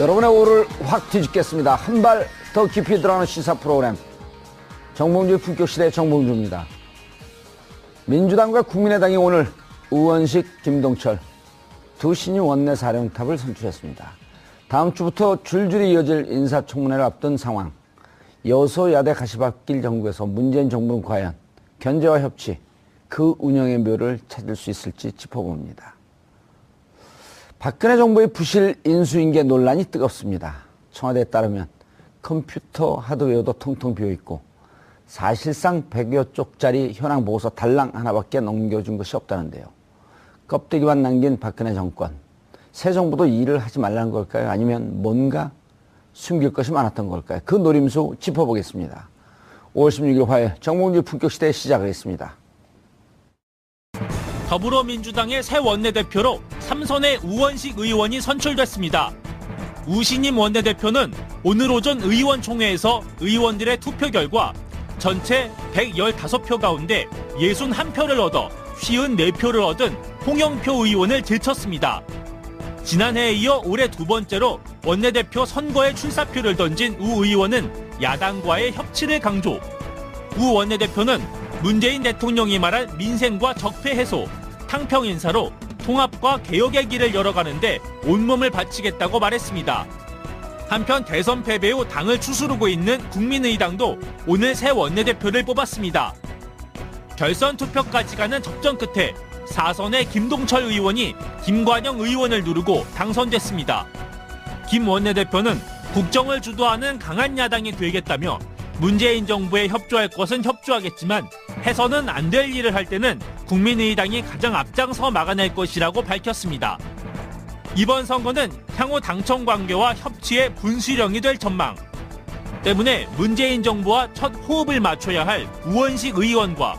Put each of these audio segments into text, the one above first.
여러분의 오를 확 뒤집겠습니다. 한 발 더 깊이 들어가는 시사 프로그램 정봉주의 품격시대 정봉주입니다. 민주당과 국민의당이 오늘 우원식, 김동철 두 신임 원내사령탑을 선출했습니다. 다음 주부터 줄줄이 이어질 인사청문회를 앞둔 상황. 여소야대 가시밭길 정국에서 문재인 정부는 과연 견제와 협치, 그 운영의 묘를 찾을 수 있을지 짚어봅니다. 박근혜 정부의 부실 인수인계 논란이 뜨겁습니다. 청와대에 따르면 컴퓨터 하드웨어도 텅텅 비어있고 사실상 100여 쪽짜리 현황 보고서 달랑 하나밖에 넘겨준 것이 없다는데요. 껍데기만 남긴 박근혜 정권. 새 정부도 일을 하지 말라는 걸까요? 아니면 뭔가 숨길 것이 많았던 걸까요? 그 노림수 짚어보겠습니다. 5월 16일 화요일 정봉주 품격시대 시작하겠습니다. 더불어민주당의 새 원내대표로 삼선의 우원식 의원이 선출됐습니다. 우신임 원내대표는 오늘 오전 의원총회에서 의원들의 투표 결과 전체 115표 가운데 61표를 얻어 54표를 얻은 홍영표 의원을 제쳤습니다. 지난해에 이어 올해 두 번째로 원내대표 선거에 출사표를 던진 우 의원은 야당과의 협치를 강조. 우 원내대표는 문재인 대통령이 말한 민생과 적폐 해소, 탕평 인사로 통합과 개혁의 길을 열어가는데 온몸을 바치겠다고 말했습니다. 한편 대선 패배 후 당을 추스르고 있는 국민의당도 오늘 새 원내대표를 뽑았습니다. 결선 투표까지 가는 접전 끝에 4선의 김동철 의원이 김관영 의원을 누르고 당선됐습니다. 김 원내대표는 국정을 주도하는 강한 야당이 되겠다며 문재인 정부에 협조할 것은 협조하겠지만 해서는 안 될 일을 할 때는 국민의당이 가장 앞장서 막아낼 것이라고 밝혔습니다. 이번 선거는 향후 당청 관계와 협치의 분수령이 될 전망. 때문에 문재인 정부와 첫 호흡을 맞춰야 할 우원식 의원과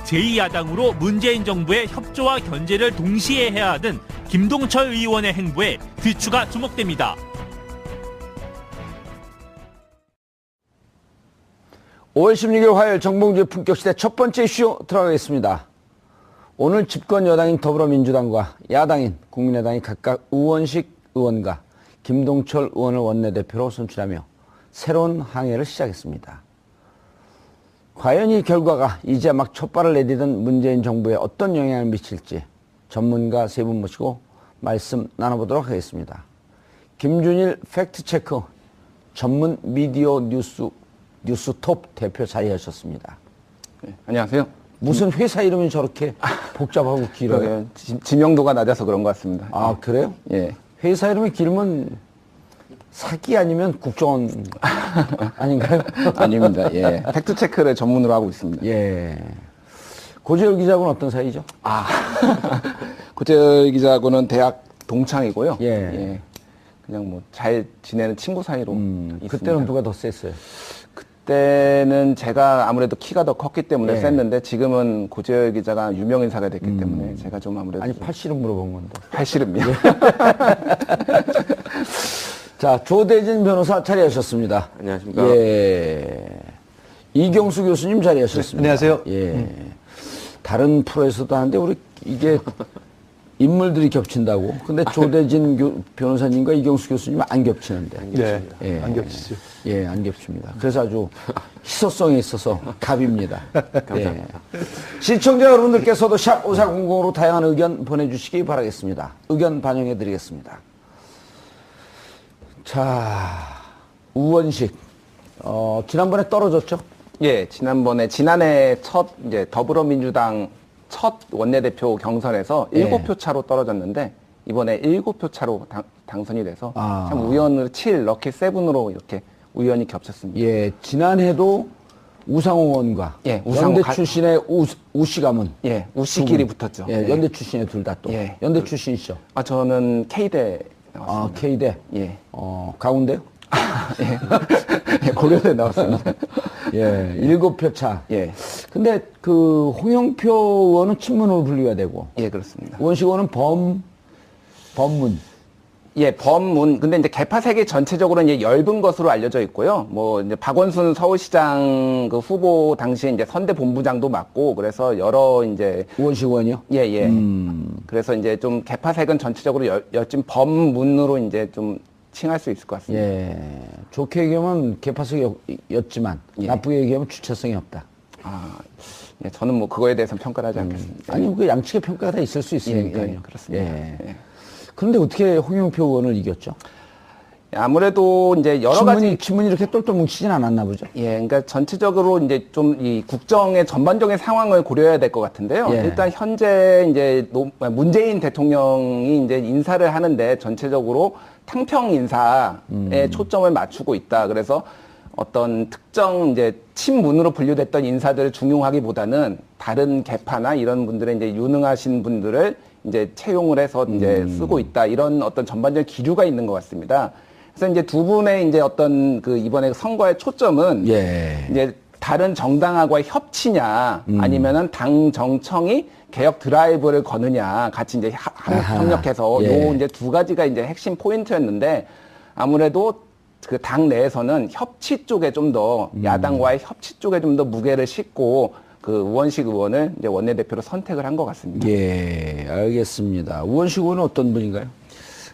제2야당으로 문재인 정부의 협조와 견제를 동시에 해야 하는 김동철 의원의 행보에 귀추가 주목됩니다. 5월 16일 화요일 정봉주의 품격시대 첫 번째 이슈 들어가겠습니다. 오늘 집권 여당인 더불어민주당과 야당인 국민의당이 각각 우원식 의원과 김동철 의원을 원내대표로 선출하며 새로운 항해를 시작했습니다. 과연 이 결과가 이제 막 촛발을 내디던 문재인 정부에 어떤 영향을 미칠지 전문가 세 분 모시고 말씀 나눠보도록 하겠습니다. 김준일 팩트체크 전문 미디어 뉴스톱 대표 자리하셨습니다. 네, 안녕하세요. 무슨 회사 이름이 저렇게 복잡하고 길어요? 지명도가 낮아서 그런 것 같습니다. 아, 그래요? 예. 회사 이름이 길면 사기 아니면 국정원 아닌가요? 아닙니다. 예. 팩트체크를 전문으로 하고 있습니다. 예. 고재열 기자하고는 어떤 사이죠? 고재열 기자하고는 대학 동창이고요. 예. 예. 그냥 뭐 잘 지내는 친구 사이로 있습니다. 그때는 누가 더 셌어요? 그때는 제가 아무래도 키가 더 컸기 때문에 예. 셌는데 지금은 고재열 기자가 유명 인사가 됐기 때문에 제가 좀 아무래도 아니, 팔씨름 물어본 건데. 팔씨름이요. 자, 조대진 변호사 자리하셨습니다. 안녕하십니까. 예. 이경수 교수님 자리하셨습니다. 네, 안녕하세요. 예. 다른 프로에서도 하는데 우리 이게 인물들이 겹친다고. 근데 조대진 변호사님과 이경수 교수님은 안 겹치는데. 네, 예. 안 겹치죠. 예, 안 겹칩니다. 그래서 아주 희소성에 있어서 갑입니다. 감사합니다. 예. 시청자 여러분들께서도 샵 5400으로 다양한 의견 보내주시기 바라겠습니다. 의견 반영해드리겠습니다. 자, 우원식. 지난번에 떨어졌죠? 예, 지난해 첫 이제 더불어민주당 첫 원내대표 경선에서 예. 7표 차로 떨어졌는데 이번에 7표 차로 당선이 돼서 아. 참 우연으로 7, 럭키 7으로 이렇게 우연히 겹쳤습니다. 예, 지난해도 우상호 의원과 예, 우상호 연대 출신의 우씨 가문. 예, 우씨끼리 붙었죠. 예, 연대 출신의 둘 다 또. 예. 연대 출신이시죠? 저는 K대 아, 나왔습니다. K대. 예. 가운데요? 예, 고려대 나왔습니다. 예, 7표 차. 예. 근데 그 홍영표 의원은 친문으로 분류가 되고 예, 그렇습니다. 우원식 의원은 범문. 예, 범문. 근데 이제 개파 세계 전체적으로는 이제 엷은 것으로 알려져 있고요. 뭐 이제 박원순 서울시장 그 후보 당시에 이제 선대 본부장도 맡고 그래서 여러 이제 우원식 의원이요? 예, 예. 그래서 이제 좀 개파색은 전체적으로 여진 범문으로 이제 좀 칭할 수 있을 것 같습니다. 예. 좋게 얘기하면 개파성이었지만 예. 나쁘게 얘기하면 주체성이 없다. 예, 저는 뭐 그거에 대해서는 평가를 하지 않겠습니다. 아니, 그 양측의 평가가 다 있을 수 있으니까요. 예, 그렇습니다. 예. 예. 그런데 어떻게 홍영표 의원을 이겼죠? 아무래도 이제 여러 가지 친문이 이렇게 똘똘 뭉치진 않았나 보죠? 예, 그러니까 전체적으로 이제 좀 이 국정의 전반적인 상황을 고려해야 될 것 같은데요. 예. 일단 현재 이제 문재인 대통령이 이제 인사를 하는데 전체적으로 탕평 인사에 초점을 맞추고 있다. 그래서 어떤 특정 이제 친문으로 분류됐던 인사들을 중용하기보다는 다른 계파나 이런 분들의 이제 유능하신 분들을 이제 채용을 해서 이제 쓰고 있다. 이런 어떤 전반적인 기류가 있는 것 같습니다. 그래서 이제 두 분의 이제 어떤 그 이번에 선거의 초점은 예. 이제 다른 정당하고의 협치냐 아니면은 당 정청이 개혁 드라이브를 거느냐 같이 이제 협력해서 예. 요 이제 두 가지가 이제 핵심 포인트였는데 아무래도 그 당 내에서는 협치 쪽에 좀 더 야당과의 협치 쪽에 좀 더 무게를 싣고 그 우원식 의원을 이제 원내대표로 선택을 한 것 같습니다. 예, 알겠습니다. 우원식 의원은 어떤 분인가요?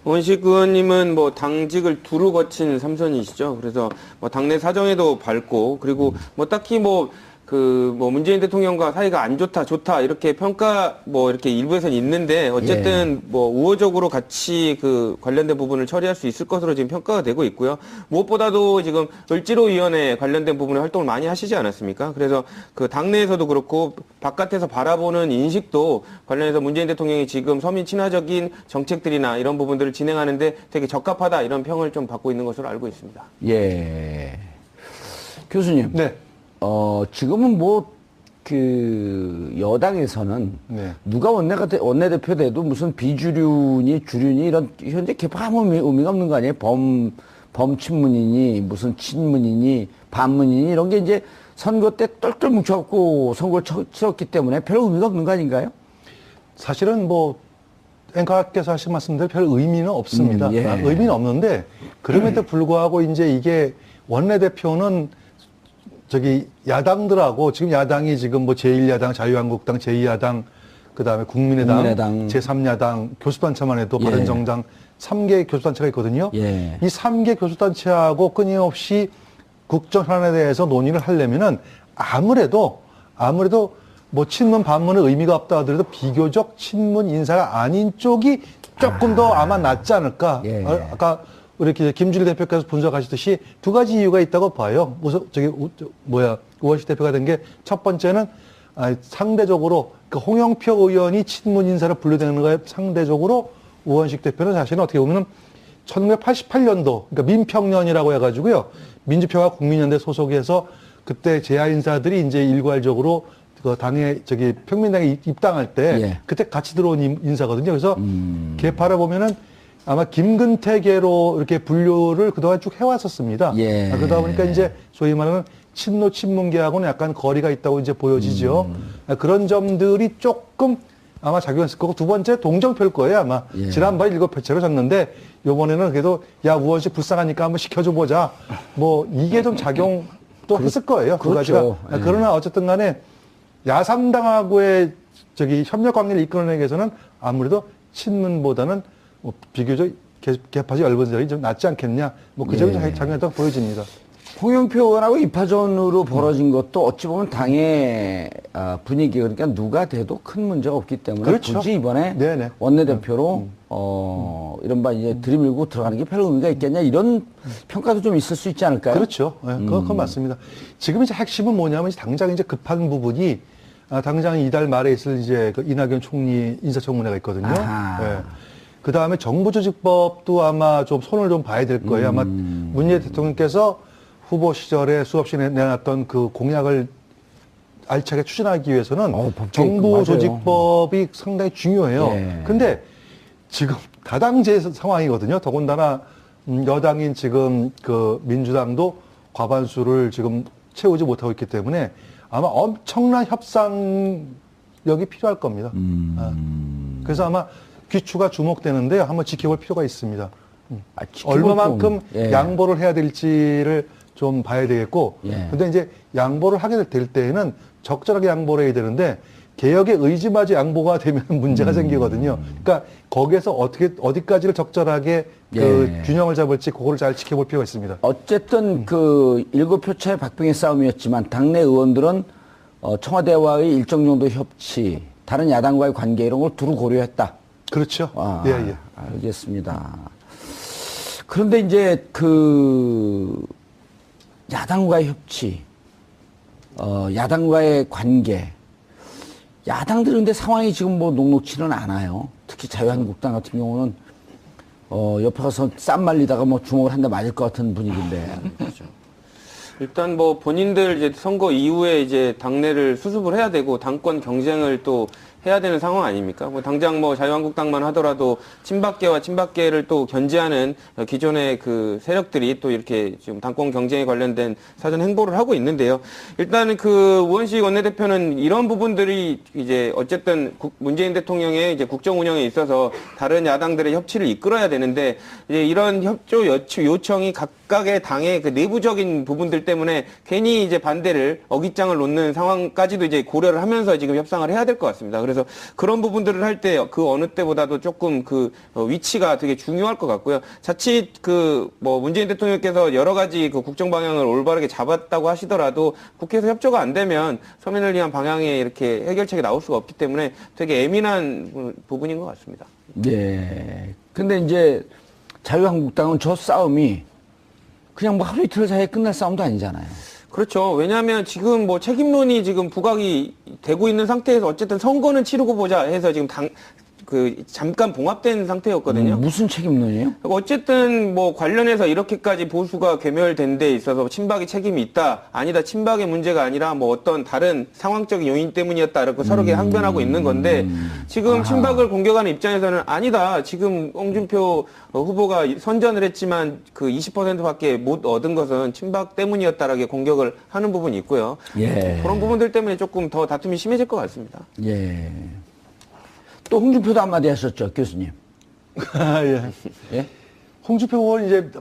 원식 의원님은 뭐 당직을 두루 거친 삼선이시죠. 그래서 뭐 당내 사정에도 밝고 그리고 뭐 딱히 뭐 문재인 대통령과 사이가 안 좋다, 좋다, 이렇게 평가, 이렇게 일부에서는 있는데, 어쨌든, 우호적으로 같이 관련된 부분을 처리할 수 있을 것으로 지금 평가가 되고 있고요. 무엇보다도 지금 을지로위원회 관련된 부분에 활동을 많이 하시지 않았습니까? 그래서 당내에서도 그렇고, 바깥에서 바라보는 인식도 관련해서 문재인 대통령이 지금 서민 친화적인 정책들이나 이런 부분들을 진행하는데 되게 적합하다, 이런 평을 좀 받고 있는 것으로 알고 있습니다. 예. 교수님. 네. 지금은 여당에서는 네. 누가 원내대표 돼도 무슨 비주륜이, 주륜이 이런 현재 개파 아무 의미가 없는 거 아니에요? 범친문이니, 무슨 친문이니, 반문이니 이런 게 이제 선거 때 똘똘 뭉쳐갖고 선거를 치렀기 때문에 별 의미가 없는 거 아닌가요? 사실은 앵커께서 하신 말씀대로 별 의미는 없습니다. 예. 의미는 없는데 그럼에도 불구하고 이제 이게 원내대표는 야당들하고 지금 야당이 지금 제1야당, 자유한국당, 제2야당, 그 다음에 국민의당, 제3야당, 교수단체만 해도 예. 바른정당 3개 교수단체가 있거든요. 예. 이 3개 교수단체하고 끊임없이 국정 현안에 대해서 논의를 하려면은 아무래도 친문 반문은 의미가 없다 하더라도 비교적 친문 인사가 아닌 쪽이 조금 더 아마 낫지 않을까. 예. 아까 우리 김준일 대표께서 분석하시듯이 두 가지 이유가 있다고 봐요. 우선 우원식 대표가 된 게 첫 번째는 상대적으로 홍영표 의원이 친문 인사를 분류되는 거에 상대적으로 우원식 대표는 사실은 어떻게 보면은 1988년도 그러니까 민평년이라고 해가지고요. 민주평화 국민연대 소속에서 그때 재야 인사들이 이제 일괄적으로 당에 평민당에 입당할 때 예. 그때 같이 들어온 인사거든요. 그래서 개파를 보면은 아마 김근태계로 이렇게 분류를 그동안 쭉 해왔었습니다. 예. 그러다 보니까 이제 소위 말하는 친노 친문계하고는 약간 거리가 있다고 이제 보여지죠. 그런 점들이 조금 아마 작용했을 거고 두 번째 동정표일 거예요 아마. 예. 지난번에 7표째로 졌는데 요번에는 그래도 야 우원식 불쌍하니까 한번 시켜줘 보자. 이게 좀 작용도 했을 거예요. 두 그렇죠. 가지가. 예. 그러나 어쨌든 간에 야삼당하고의 협력 관계를 이끌어내기 위해서는 아무래도 친문보다는 비교적 개파적 얇은 자리 좀 낫지 않겠냐. 그 점이 작용했다고 보여집니다. 홍영표 의원하고 입하전으로 벌어진 것도 어찌 보면 당의 분위기, 그러니까 누가 돼도 큰 문제가 없기 때문에 그렇죠. 굳이 이번에 네네. 원내대표로 이른바 이제 들이밀고 들어가는 게 별 의미가 있겠냐 이런 평가도 좀 있을 수 있지 않을까요? 그렇죠. 그건 맞습니다. 지금 이제 핵심은 뭐냐면 당장 이제 급한 부분이 당장 이달 말에 있을 이제 이낙연 총리 인사청문회가 있거든요. 예. 그 다음에 정부조직법도 아마 좀 손을 좀 봐야 될 거예요. 아마 문재인 대통령께서 후보 시절에 수없이 내놨던 그 공약을 알차게 추진하기 위해서는 정부조직법이 상당히 중요해요. 예. 근데 지금 다당제 상황이거든요. 더군다나 여당인 지금 민주당도 과반수를 지금 채우지 못하고 있기 때문에 아마 엄청난 협상력이 필요할 겁니다. 그래서 아마 귀추가 주목되는데요. 한번 지켜볼 필요가 있습니다. 얼마만큼 양보를 해야 될지를 좀 봐야 되겠고, 근데 이제 양보를 하게 될 때에는 적절하게 양보를 해야 되는데, 개혁의 의지마저 양보가 되면 문제가 생기거든요. 그러니까 거기에서 어디까지를 적절하게 그 예. 균형을 잡을지 그거를 잘 지켜볼 필요가 있습니다. 어쨌든 그 일곱표차의 박빙의 싸움이었지만 당내 의원들은 청와대와의 일정 정도 협치, 다른 야당과의 관계 이런 걸 두루 고려했다. 그렇죠. 아, 예, 예. 알겠습니다. 그런데 이제 그 야당과의 협치, 야당과의 관계, 야당들은 근데 상황이 지금 뭐 녹록치는 않아요. 특히 자유한국당 같은 경우는 옆에 가서 쌈 말리다가 뭐 주먹을 한 대 맞을 것 같은 분위기인데. 일단 뭐 본인들 이제 선거 이후에 이제 당내를 수습을 해야 되고 당권 경쟁을 또 해야 되는 상황 아닙니까? 뭐 당장 뭐 자유한국당만 하더라도 친박계와 친박계를 또 견제하는 기존의 그 세력들이 또 이렇게 지금 당권 경쟁에 관련된 사전 행보를 하고 있는데요. 일단은 그 우원식 원내대표는 이런 부분들이 이제 어쨌든 문재인 대통령의 이제 국정 운영에 있어서 다른 야당들의 협치를 이끌어야 되는데 이제 이런 협조 요청이 각각의 당의 그 내부적인 부분들 때문에 괜히 이제 반대를 어깃장을 놓는 상황까지도 이제 고려를 하면서 지금 협상을 해야 될 것 같습니다. 그래서 그런 부분들을 할 때 그 어느 때보다도 조금 그 위치가 되게 중요할 것 같고요. 자칫 그 뭐 문재인 대통령께서 여러 가지 그 국정 방향을 올바르게 잡았다고 하시더라도 국회에서 협조가 안 되면 서민을 위한 방향에 이렇게 해결책이 나올 수가 없기 때문에 되게 예민한 부분인 것 같습니다. 네. 근데 이제 자유한국당은 저 싸움이 그냥 뭐 하루 이틀 사이에 끝날 싸움도 아니잖아요. 그렇죠. 왜냐하면 지금 뭐 책임론이 지금 부각이 되고 있는 상태에서 어쨌든 선거는 치르고 보자 해서 지금 잠깐 봉합된 상태였거든요. 무슨 책임론이에요? 어쨌든 뭐 관련해서 이렇게까지 보수가 괴멸된 데 있어서 친박이 책임이 있다, 아니다, 친박의 문제가 아니라 뭐 어떤 다른 상황적인 요인 때문이었다, 이렇게 서로게 항변하고 있는 건데 지금 친박을 공격하는 입장에서는 아니다, 지금 홍준표 후보가 선전을 했지만 그 20%밖에 못 얻은 것은 친박 때문이었다라고 공격을 하는 부분이 있고요. 예. 그런 부분들 때문에 조금 더 다툼이 심해질 것 같습니다. 예. 또 홍준표도 한마디 하셨죠, 교수님. 예. 예? 홍준표 의원 이제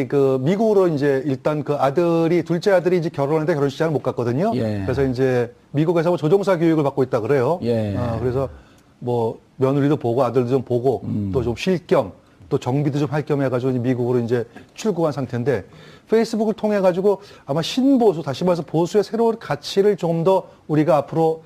그 미국으로 이제 일단 그 둘째 아들이 이제 결혼하는데 결혼식장을 못 갔거든요. 예. 그래서 이제 미국에서 뭐 조종사 교육을 받고 있다 그래요. 예. 그래서 뭐 며느리도 보고 아들도 좀 보고 또 좀 쉴 겸 또 정비도 좀 할 겸 해가지고 미국으로 이제 출국한 상태인데 페이스북을 통해 가지고 아마 신보수, 다시 말해서 보수의 새로운 가치를 좀 더 우리가 앞으로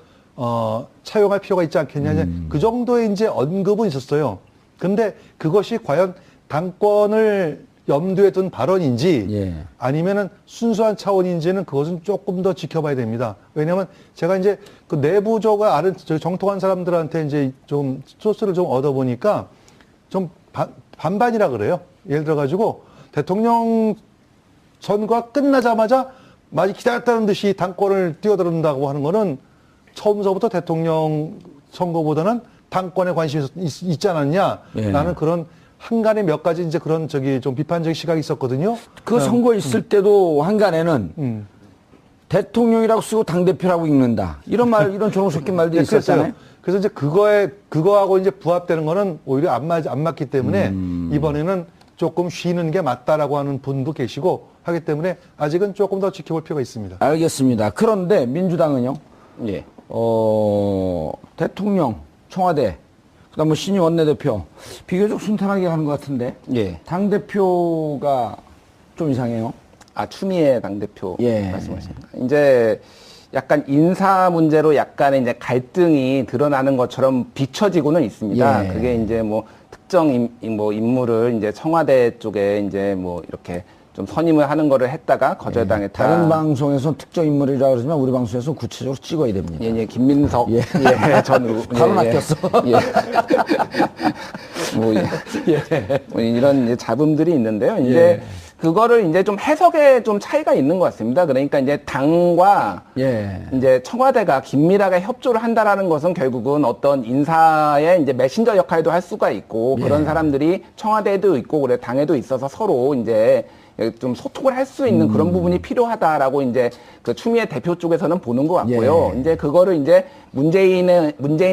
차용할 필요가 있지 않겠냐. 그 정도의 이제 언급은 있었어요. 근데 그것이 과연 당권을 염두에 둔 발언인지 예. 아니면은 순수한 차원인지는 그것은 조금 더 지켜봐야 됩니다. 왜냐하면 제가 이제 그 내부적으로 정통한 사람들한테 이제 좀 소스를 좀 얻어보니까 좀 반반이라 그래요. 예를 들어가지고 대통령 선거가 끝나자마자 마치 기다렸다는 듯이 당권을 뛰어들는다고 하는 거는 처음서부터 대통령 선거보다는 당권에 관심이 있지 않았냐. 예. 라는 그런 한간에 몇 가지 이제 그런 좀 비판적인 시각이 있었거든요. 그 선거 있을 때도 한간에는 대통령이라고 쓰고 당대표라고 읽는다. 이런 조롱 섞인 말도 네, 있었잖아요. 그래서 이제 그거하고 이제 부합되는 거는 오히려 안 맞기 때문에 이번에는 조금 쉬는 게 맞다라고 하는 분도 계시고 하기 때문에 아직은 조금 더 지켜볼 필요가 있습니다. 알겠습니다. 그런데 민주당은요? 예. 대통령, 청와대, 그다음 뭐 신임 원내대표 비교적 순탄하게 가는 것 같은데. 예. 당대표가 좀 이상해요. 추미애 당대표 예. 말씀하십니다. 이제 약간 인사 문제로 약간의 이제 갈등이 드러나는 것처럼 비춰지고는 있습니다. 예. 그게 이제 뭐 특정 인물을 이제 청와대 쪽에 이제 뭐 이렇게 좀 선임을 하는 거를 했다가 거절당했다. 다른 방송에서는 특정 인물이라고 그러지만 우리 방송에서 구체적으로 찍어야 됩니다. 예, 김민석 예. 전 바로 낚였어. 뭐 이런 이제 잡음들이 있는데요. 이제 그거를 이제 좀 해석에 좀 차이가 있는 것 같습니다. 그러니까 이제 당과 이제 청와대가 긴밀하게 협조를 한다라는 것은 결국은 어떤 인사의 이제 메신저 역할도 할 수가 있고 그런 사람들이 청와대에도 있고 그래 당에도 있어서 서로 이제 좀 소통을 할 수 있는 그런 부분이 필요하다라고 이제 그 추미애 대표 쪽에서는 보는 것 같고요. 이제 그거를 이제 문재인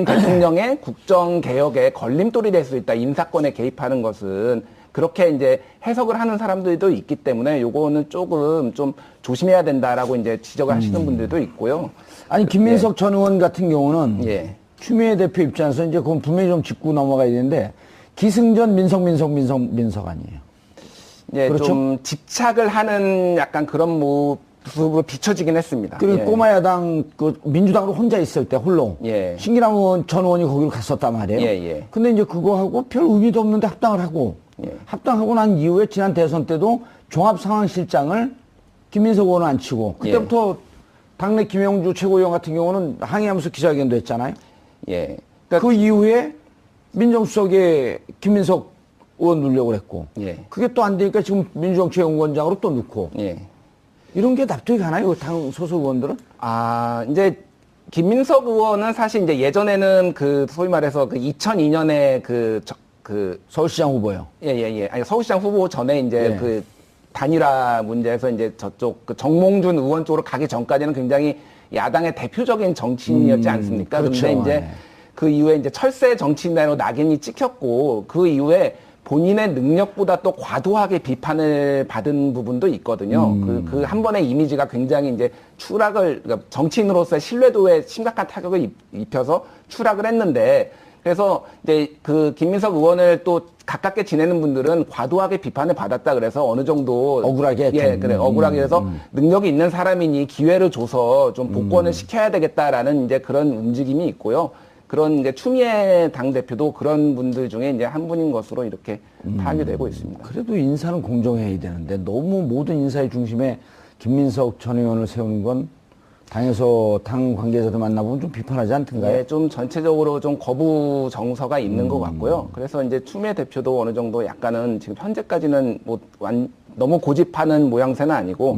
대통령의 국정 개혁에 걸림돌이 될 수 있다. 인사권에 개입하는 것은 그렇게 이제 해석을 하는 사람들도 있기 때문에 요거는 조금 좀 조심해야 된다라고 이제 지적을 하시는 분들도 있고요. 아니 김민석 전 의원 같은 경우는 예. 추미애 대표 입장에서 이제 그건 분명히 좀 짚고 넘어가야 되는데 기승전 민석 아니에요. 예, 그렇죠? 좀 집착을 하는 약간 그런 모습으로 비춰지긴 했습니다. 그리고 예. 꼬마 야당 그 민주당으로 혼자 있을 때 홀로 예. 신기남 전 의원이 거기로 갔었단 말이에요. 예, 예. 근데 이제 그거하고 별 의미도 없는데 합당을 하고 예. 합당하고 난 이후에 지난 대선 때도 종합상황실장을 김민석 의원은 안 치고 그때부터 당내 김영주 최고위원 같은 경우는 항의하면서 기자회견도 했잖아요. 예. 그 이후에 민정수석에 김민석 의원 누려고 그랬고 예. 그게 또 안 되니까 지금 민주정치연구원장으로 또 넣고 예. 이런 게 납득이 가나요? 당 소속 의원들은? 아, 이제 김민석 의원은 사실 이제 예전에는 그 소위 말해서 그 2002년에 그 서울시장 후보요. 예. 아니, 서울시장 후보 전에 이제 예. 그 단일화 문제에서 이제 저쪽 그 정몽준 의원 쪽으로 가기 전까지는 굉장히 야당의 대표적인 정치인이었지 않습니까? 그렇죠. 근데 이제 예. 그 이후에 이제 철새 정치인으로 낙인이 찍혔고 그 이후에 본인의 능력보다 또 과도하게 비판을 받은 부분도 있거든요. 그 한 번의 이미지가 굉장히 이제 그러니까 정치인으로서의 신뢰도에 심각한 타격을 입혀서 추락을 했는데 그래서 이제 그 김민석 의원을 또 가깝게 지내는 분들은 과도하게 비판을 받았다 그래서 어느 정도 억울하게 예, 좀. 그래 억울하게 해서 능력이 있는 사람이니 기회를 줘서 좀 복권을 시켜야 되겠다라는 이제 그런 움직임이 있고요. 그런 이제 추미애 당 대표도 그런 분들 중에 이제 한 분인 것으로 이렇게 파악이 되고 있습니다. 그래도 인사는 공정해야 되는데 너무 모든 인사의 중심에 김민석 전 의원을 세우는 건 당에서 당 관계자들 만나보면 좀 비판하지 않던가요? 예, 좀 전체적으로 좀 거부 정서가 있는 것 같고요. 그래서 이제 추미애 대표도 어느 정도 약간은 지금 현재까지는 뭐 너무 고집하는 모양새는 아니고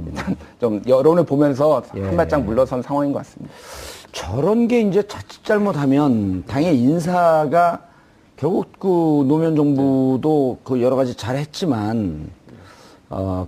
일단 좀 여론을 보면서 한 발짝 물러선 상황인 것 같습니다. 저런 게 이제 자칫 잘못하면 당의 인사가 결국 그 노무현 정부도 그 여러 가지 잘했지만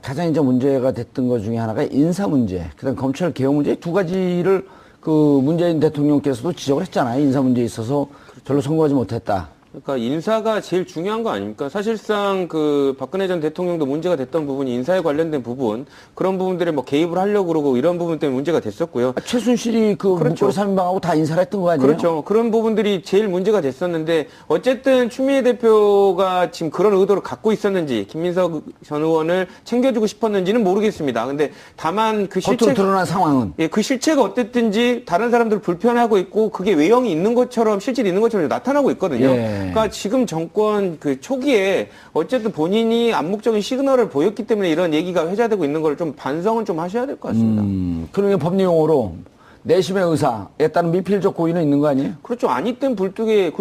가장 이제 문제가 됐던 것 중에 하나가 인사 문제, 그다음 검찰 개혁 문제 두 가지를 그 문재인 대통령께서도 지적을 했잖아요. 인사 문제에 있어서 별로 성공하지 못했다. 그러니까 인사가 제일 중요한 거 아닙니까? 사실상 그 박근혜 전 대통령도 문제가 됐던 부분이 인사에 관련된 부분, 그런 부분들에 뭐 개입을 하려고 그러고 이런 부분 때문에 문제가 됐었고요. 최순실이 그 그렇죠. 목걸이 3인방하고 다 인사를 했던 거 아니에요? 그렇죠. 그런 부분들이 제일 문제가 됐었는데 어쨌든 추미애 대표가 지금 그런 의도를 갖고 있었는지 김민석 전 의원을 챙겨주고 싶었는지는 모르겠습니다. 근데 다만 그 겉으로 실체 드러난 상황은 예, 그 실체가 어땠든지 다른 사람들을 불편하고 있고 그게 외형이 있는 것처럼 실질이 있는 것처럼 나타나고 있거든요. 예. 그러니까 지금 정권 그 초기에 어쨌든 본인이 암묵적인 시그널을 보였기 때문에 이런 얘기가 회자되고 있는 걸 좀 반성은 좀 하셔야 될 것 같습니다. 그러면 법리 용어로 내심의 의사에 따른 미필적 고의는 있는 거 아니에요? 그렇죠. 아니 땐 굴뚝에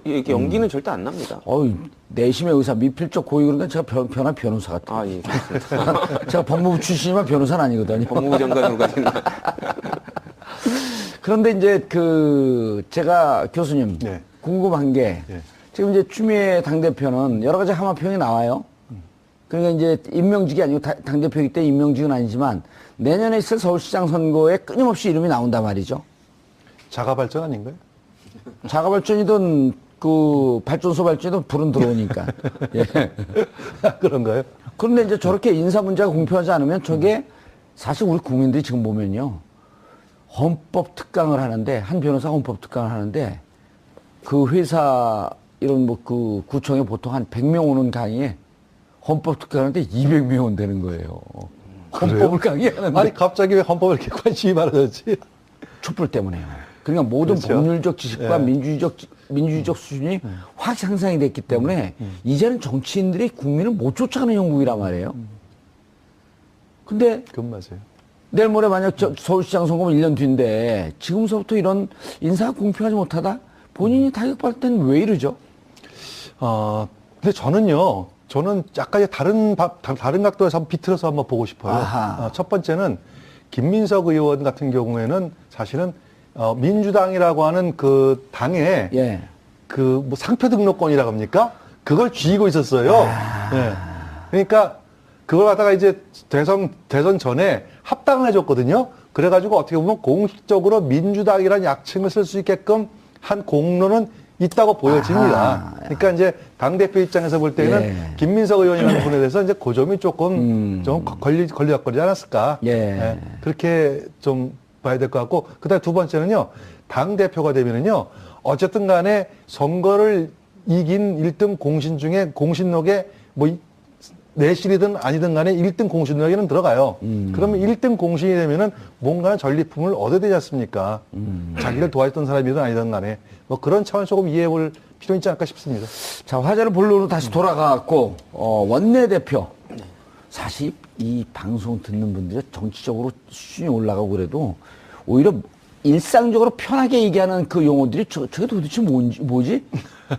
이렇게 연기는 절대 안 납니다. 내심의 의사, 미필적 고의 그러니까 제가 변한 변호사 같아요. 아, 예. 그렇습니다. 제가 법무부 출신이지만 변호사는 아니거든요. 법무부 장관으로 가시는. 그런데 이제 제가 교수님 네. 궁금한 게 네. 지금 이제 추미애 당대표는 여러 가지 함화평이 나와요. 그러니까 이제 임명직이 아니고 당대표이기 때문에 임명직은 아니지만 내년에 있을 서울시장 선거에 끊임없이 이름이 나온단 말이죠. 자가 발전 아닌가요? 자가발전이든 그 발전소 발전이든 불은 들어오니까. 예. 그런가요? 그런데 이제 저렇게 인사 문제가 공표하지 않으면 저게 사실 우리 국민들이 지금 보면요. 헌법 특강을 하는데, 한 변호사가 헌법 특강을 하는데, 그 회사, 이런 뭐 그 구청에 보통 한 100명 오는 강의에 헌법 특강을 하는데 200명 온다는 거예요. 헌법을 강의하는데. 아니 갑자기 왜 헌법에 이렇게 관심이 많아졌지? 촛불 때문에요. 그러니까 모든 그렇죠. 법률적 지식과 예. 민주주의적 수준이 확 향상이 됐기 때문에 이제는 정치인들이 국민을 못 쫓아가는 형국이란 말이에요. 근데 그건 맞아요. 내일 모레 만약 서울시장 선거면 1년 뒤인데 지금서부터 이런 인사가 공평하지 못하다? 본인이 타격받을 때는 왜 이러죠? 근데 저는 약간 다른 각도에서 한번 비틀어서 한번 보고 싶어요. 첫 번째는 김민석 의원 같은 경우에는 사실은 민주당이라고 하는 그 당에 예. 그 뭐 상표 등록권이라고 합니까? 그걸 쥐고 있었어요. 예. 그러니까 그걸 갖다가 이제 대선 전에 합당을 해줬거든요. 그래가지고 어떻게 보면 공식적으로 민주당이라는 약칭을 쓸 수 있게끔 한 공로는 있다고 보여집니다. 그러니까 이제 당대표 입장에서 볼 때는 예. 김민석 의원이라는 분에 대해서 이제 그 점이 조금 좀 걸리지 않았을까. 예. 예. 그렇게 좀 봐야 될 것 같고, 그다음에 두 번째는요, 당 대표가 되면은요, 어쨌든 간에 선거를 이긴 1등 공신 중에 공신록에 뭐 내실이든 아니든 간에 1등 공신록에는 들어가요. 그러면 1등 공신이 되면은 뭔가 전리품을 얻어야 되지 않습니까? 자기를 도와줬던 사람이든 아니든 간에 뭐 그런 차원 조금 이해해 볼 필요 있지 않을까 싶습니다. 자, 화제를 본론으로 다시 돌아가고, 원내대표. 사실 이 방송 듣는 분들이 정치적으로 수준이 올라가고 그래도 오히려 일상적으로 편하게 얘기하는 그 용어들이 저게 도대체 뭐지?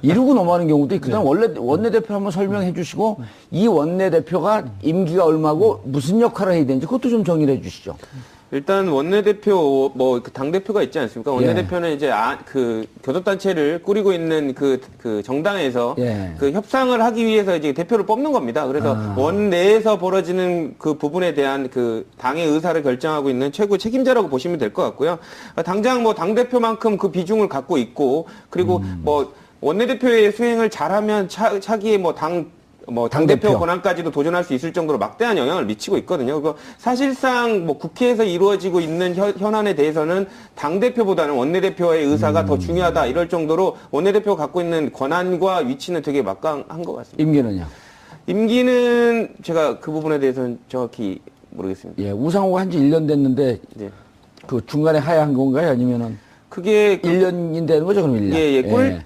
이러고 넘어가는 경우도 있거든요. 원내대표 한번 설명해 주시고 이 원내대표가 임기가 얼마고 무슨 역할을 해야 되는지 그것도 좀 정리를 해 주시죠. 일단 원내대표 뭐 당대표가 있지 않습니까? 원내대표는 이제 그 교섭단체를 꾸리고 있는 그 정당에서 그 협상을 하기 위해서 이제 대표를 뽑는 겁니다. 그래서 원내에서 벌어지는 그 부분에 대한 그 당의 의사를 결정하고 있는 최고 책임자라고 보시면 될 것 같고요. 당장 뭐 당대표만큼 그 비중을 갖고 있고 그리고 뭐 원내대표의 수행을 잘하면 차기에 당대표 권한까지도 도전할 수 있을 정도로 막대한 영향을 미치고 있거든요. 사실상 뭐 국회에서 이루어지고 있는 현안에 대해서는 당대표보다는 원내대표의 의사가 더 중요하다 이럴 정도로 원내대표가 갖고 있는 권한과 위치는 되게 막강한 것 같습니다. 임기는요? 임기는 제가 그 부분에 대해서는 정확히 모르겠습니다. 예, 우상호가 한 지 1년 됐는데 그 중간에 하야한 건가요? 아니면은 그게 1년이 되는 거죠, 그럼 1년? 예.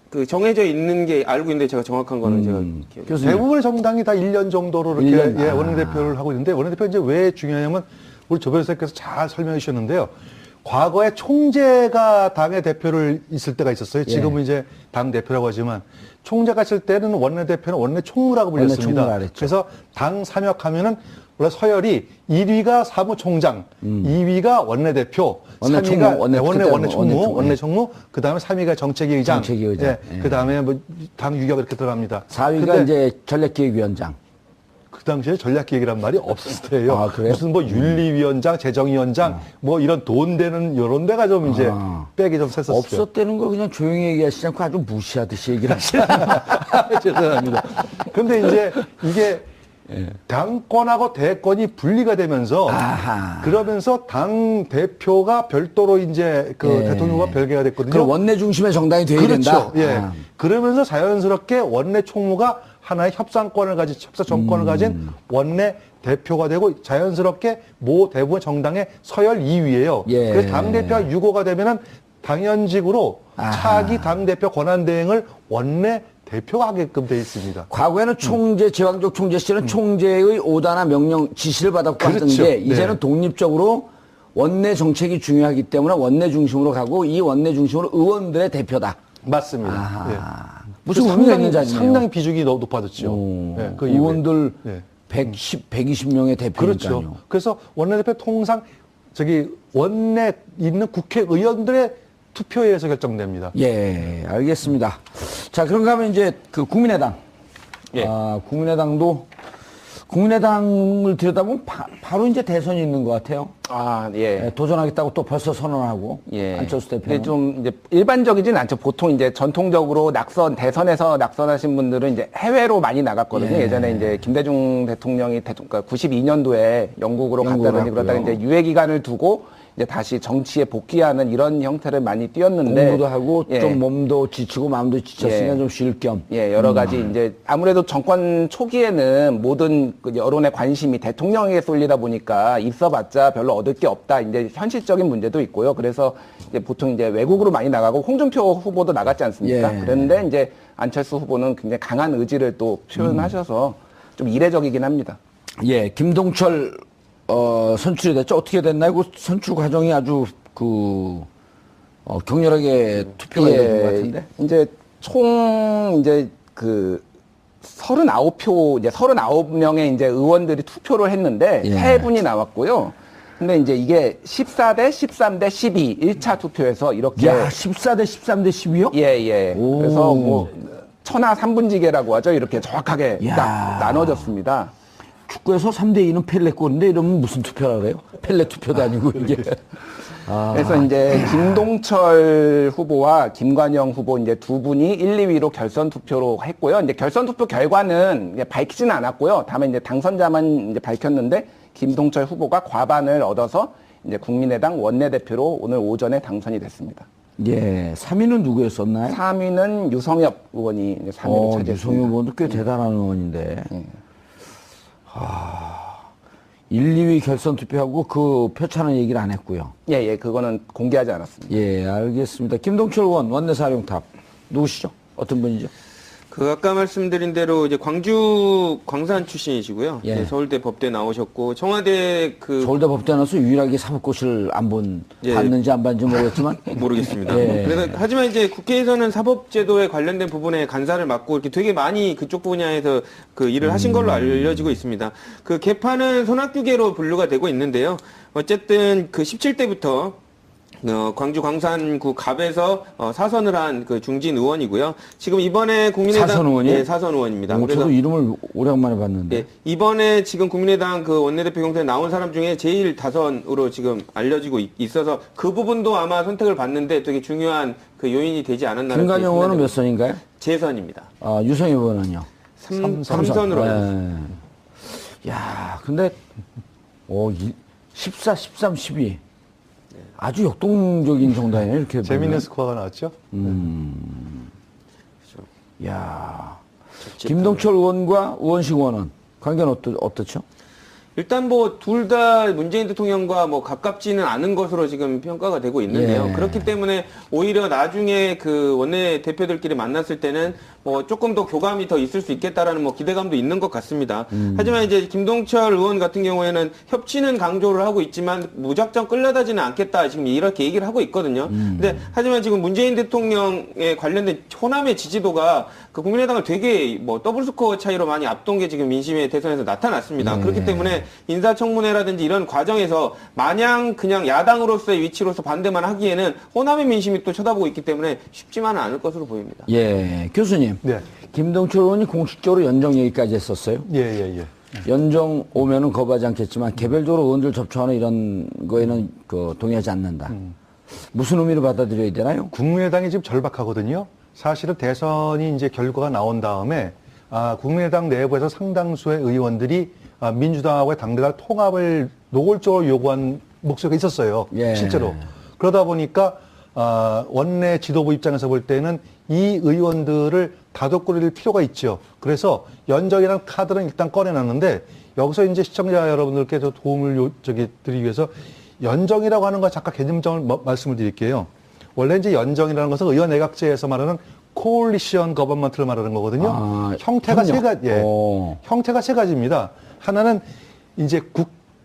그 정해져 있는 게 알고 있는데 제가 정확한 거는 제가 기억이 대부분의 정당이 다 1년 정도로 이렇게 원내대표를 하고 있는데 원내대표 이제 왜 중요하냐면 우리 조 변호사께서 잘 설명해 주셨는데요. 과거에 총재가 당의 대표를 있을 때가 있었어요. 지금은 이제 당 대표라고 하지만 총재가 있을 때는 원내대표는 원내 총무라고 불렸습니다. 그래서 당 삼역하면은 원래 서열이 1위가 사무총장, 2위가 원내대표, 3위가 원내 총무, 그 다음에 3위가 정책위 의장, 그 다음에 뭐 당 유격 이렇게 들어갑니다. 4위가 이제 전략기획위원장. 그 당시에 전략기획이란 말이 없을 때예요. 아, 그래요? 무슨 뭐 윤리위원장, 재정위원장, 뭐 이런 돈 되는 이런 데가 좀 이제 빽이 좀 샜었어요. 없었다는 거 그냥 조용히 얘기하시지 않고 아주 무시하듯이 얘기를 하시는 죄송합니다. 근데 이제 이게 당권하고 대권이 분리가 되면서 그러면서 당 대표가 별도로 이제 그 대통령과 별개가 됐거든요. 그럼 원내 중심의 정당이 돼야 된다. 그러면서 자연스럽게 원내 총무가 하나의 협상 정권을 가진 원내 대표가 되고 자연스럽게 모 대부분 정당의 서열 2위예요. 그래서 당 대표가 유고가 되면은 당연직으로 차기 당 대표 권한 대행을 원내 대표가 하게끔 돼 있습니다. 과거에는 총재, 제왕적 총재 시절은 총재의 오다나 명령, 지시를 받았고 하던데 이제는 독립적으로 원내 정책이 중요하기 때문에 원내 중심으로 가고 이 원내 중심으로 의원들의 대표다. 맞습니다. 무슨 의미가 있는 자리네요. 상당히 비중이 높아졌죠. 그 의원들 120명의 대표니까요. 그렇죠. 그래서 원내대표 통상 원내 있는 국회의원들의 투표에 의해서 결정됩니다. 예, 알겠습니다. 자, 그런가 하면 이제 그 국민의당. 국민의당을 들여다보면 바로 이제 대선이 있는 것 같아요. 도전하겠다고 또 벌써 선언하고. 안철수 대표는. 근데 좀 이제 일반적이진 않죠. 보통 이제 전통적으로 대선에서 낙선하신 분들은 이제 해외로 많이 나갔거든요. 예전에 이제 김대중 대통령이 그러니까 92년도에 영국으로 갔다든지 그러다가 이제 유예 기간을 두고 이제 다시 정치에 복귀하는 이런 형태를 많이 띄었는데 공부도 하고 좀 몸도 지치고 마음도 지쳤으니까 좀 쉴 겸 여러 가지 이제 아무래도 정권 초기에는 모든 그 여론의 관심이 대통령에게 쏠리다 보니까 있어봤자 별로 얻을 게 없다. 이제 현실적인 문제도 있고요. 그래서 이제 보통 이제 외국으로 많이 나가고 홍준표 후보도 나갔지 않습니까? 그런데 이제 안철수 후보는 굉장히 강한 의지를 또 표현하셔서 좀 이례적이긴 합니다. 김동철 선출이 됐죠. 어떻게 됐나요? 그 선출 과정이 아주 격렬하게 투표가 되는 것 같은데. 이제 총 이제 39표 이제 39명의 이제 의원들이 투표를 했는데 세 분이 나왔고요. 근데 이제 이게 14대 13대 12 1차 투표에서 이렇게 14대 13대 12요? 그래서 뭐 천하 3분지계라고 하죠. 이렇게 정확하게 딱 나눠졌습니다. 축구에서 3대2는 펠레 골인데 이러면 무슨 투표라 그래요? 펠레 투표도 아니고 이게. 그래서 이제 김동철 후보와 김관영 후보 이제 두 분이 1, 2위로 결선 투표로 했고요. 이제 결선 투표 결과는 이제 밝히지는 않았고요. 다만 이제 당선자만 이제 밝혔는데 김동철 후보가 과반을 얻어서 이제 국민의당 원내대표로 오늘 오전에 당선이 됐습니다. 예, 3위는 누구였었나요? 3위는 유성엽 의원이 이제 3위를 차지했습니다. 유성엽 의원도 꽤 대단한 의원인데. 1, 2위 결선 투표하고 그 표차는 얘기를 안 했고요. 예, 그거는 공개하지 않았습니다. 예, 알겠습니다. 김동철 의원 원내사령탑 누구시죠? 어떤 분이죠? 그 아까 말씀드린 대로 이제 광주 광산 출신이시고요. 예. 네, 서울대 법대 나오셨고 청와대 그 서울대 법대 나서 유일하게 사법고시를 안 예. 봤는지 안 봤는지 모르겠지만 모르겠습니다. 예. 그래서 하지만 이제 국회에서는 사법제도에 관련된 부분에 간사를 맡고 이렇게 되게 많이 그쪽 분야에서 그 일을 하신 걸로 알려지고 있습니다. 그 개파는 손학규계로 분류가 되고 있는데요. 어쨌든 그 17대부터 광주 광산구 갑에서 사선을 한 그 중진 의원이고요. 지금 이번에 국민의당 사선 의원이요? 예, 사선 의원입니다. 저도 이름을 오랜만에 봤는데. 예, 이번에 지금 국민의당 그 원내대표 경선에 나온 사람 중에 제일 다선으로 지금 알려지고 있어서 그 부분도 아마 선택을 받는데 되게 중요한 그 요인이 되지 않았나. 김관영 의원은 몇 선인가요? 재선입니다. 유성엽 의원은요? 3선으로. 예. 야, 근데 14, 13, 12. 아주 역동적인 정당이에요. 이렇게 재밌는 보면. 스코어가 나왔죠. 야, 김동철 의원과 우원식 의원은 관계는 어떻죠? 일단 뭐 둘 다 문재인 대통령과 뭐 가깝지는 않은 것으로 지금 평가가 되고 있는데요. 예. 그렇기 때문에 오히려 나중에 그 원내 대표들끼리 만났을 때는 뭐 조금 더 교감이 더 있을 수 있겠다라는 뭐 기대감도 있는 것 같습니다. 하지만 이제 김동철 의원 같은 경우에는 협치는 강조를 하고 있지만 무작정 끌려다지는 않겠다 지금 이렇게 얘기를 하고 있거든요. 근데 하지만 지금 문재인 대통령에 관련된 호남의 지지도가 그 국민의당을 되게 뭐 더블 스코어 차이로 많이 앞둔 게 지금 민심의 대선에서 나타났습니다. 그렇기 때문에 인사청문회라든지 이런 과정에서 마냥 그냥 야당으로서의 위치로서 반대만 하기에는 호남의 민심이 또 쳐다보고 있기 때문에 쉽지만은 않을 것으로 보입니다. 예, 교수님. 네. 김동철 의원이 공식적으로 연정 얘기까지 했었어요. 예. 연정 오면은 거부하지 않겠지만 개별적으로 의원들 접촉하는 이런 거에는 동의하지 않는다. 무슨 의미로 받아들여야 되나요? 국민의당이 지금 절박하거든요. 사실은 대선이 이제 결과가 나온 다음에 국민의당 내부에서 상당수의 의원들이 민주당하고의 당대당 통합을 노골적으로 요구한 목소리가 있었어요. 예. 실제로. 그러다 보니까 원내 지도부 입장에서 볼 때는 이 의원들을 다독거릴 필요가 있죠. 그래서 연정이라는 카드는 일단 꺼내놨는데 여기서 이제 시청자 여러분들께서 도움을 드리기 위해서 연정이라고 하는 거 잠깐 개념점을 말씀을 드릴게요. 원래 이제 연정이라는 것은 의원 내각제에서 말하는 코올리션 거버먼트를 말하는 거거든요. 형태가 형태가 세 가지입니다. 하나는 이제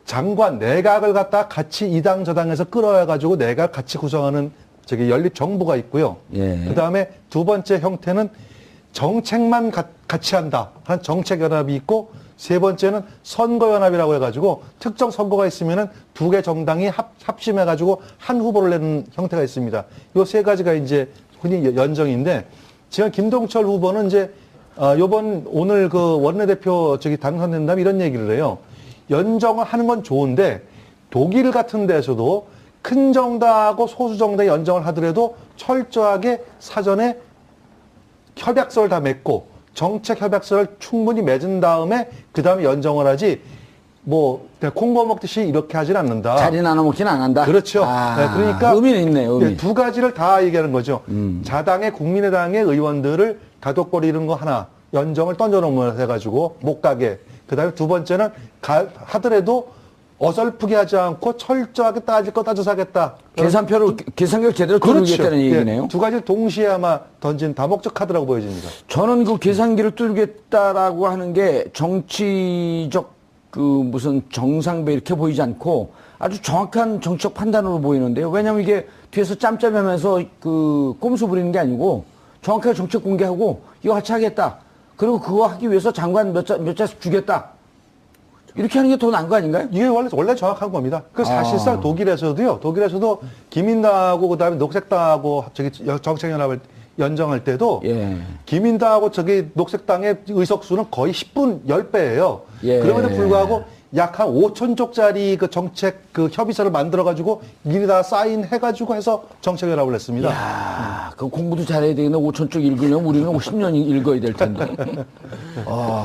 장관 내각을 갖다 같이 이 당 저당에서 끌어와 가지고 내각 같이 구성하는 연립 정부가 있고요. 예. 그다음에 두 번째 형태는 정책만 같이 한다 하는 정책 연합이 있고 세 번째는 선거 연합이라고 해가지고 특정 선거가 있으면은 두 개 정당이 합심해가지고 한 후보를 내는 형태가 있습니다. 요 세 가지가 이제 흔히 연정인데 지금 김동철 후보는 이제 오늘 그 원내대표 당선된다면 이런 얘기를 해요. 연정을 하는 건 좋은데 독일 같은 데서도 큰 정당하고 소수 정당이 연정을 하더라도 철저하게 사전에 협약서를 다 맺고 정책 협약서를 충분히 맺은 다음에 그 다음에 연정을 하지 콩고 먹듯이 이렇게 하진 않는다. 자리 나눠 먹지는 안 한다. 그렇죠. 네, 그러니까 의미는 있네요. 의미. 두 가지를 다 얘기하는 거죠. 자당의 국민의당의 의원들을 다독거리는 거 하나, 연정을 던져놓으면서 해가지고 못 가게. 그다음에 두 번째는 하더라도 어설프게 하지 않고 철저하게 따질 거 따져서 하겠다. 계산결 제대로 뚫겠다는 얘기네요. 두 가지를 동시에 아마 던진 다목적 카드라고 보여집니다. 저는 그 계산기를 뚫겠다라고 하는 게 정치적 무슨 정상배 이렇게 보이지 않고 아주 정확한 정치적 판단으로 보이는데요. 왜냐하면 이게 뒤에서 짬짬하면서 꼼수 부리는 게 아니고 정확하게 정책 공개하고 이거 같이 하겠다. 그리고 그거 하기 위해서 장관 몇 자씩 주겠다. 이렇게 하는 게 더 나은 거 아닌가요? 이게 원래 정확한 겁니다. 사실상 독일에서도 기민당하고 그다음에 녹색당하고 정책연합을 연정할 때도 기민당하고 녹색당의 의석수는 거의 10배예요. 그럼에도 불구하고 약 한 5,000쪽짜리 정책 협의서를 만들어가지고 미리 다 사인해가지고 해서 정책연합을 했습니다. 이야, 그 공부도 잘해야 되겠네. 5,000쪽 읽으려면 우리는 50년 읽어야 될 텐데.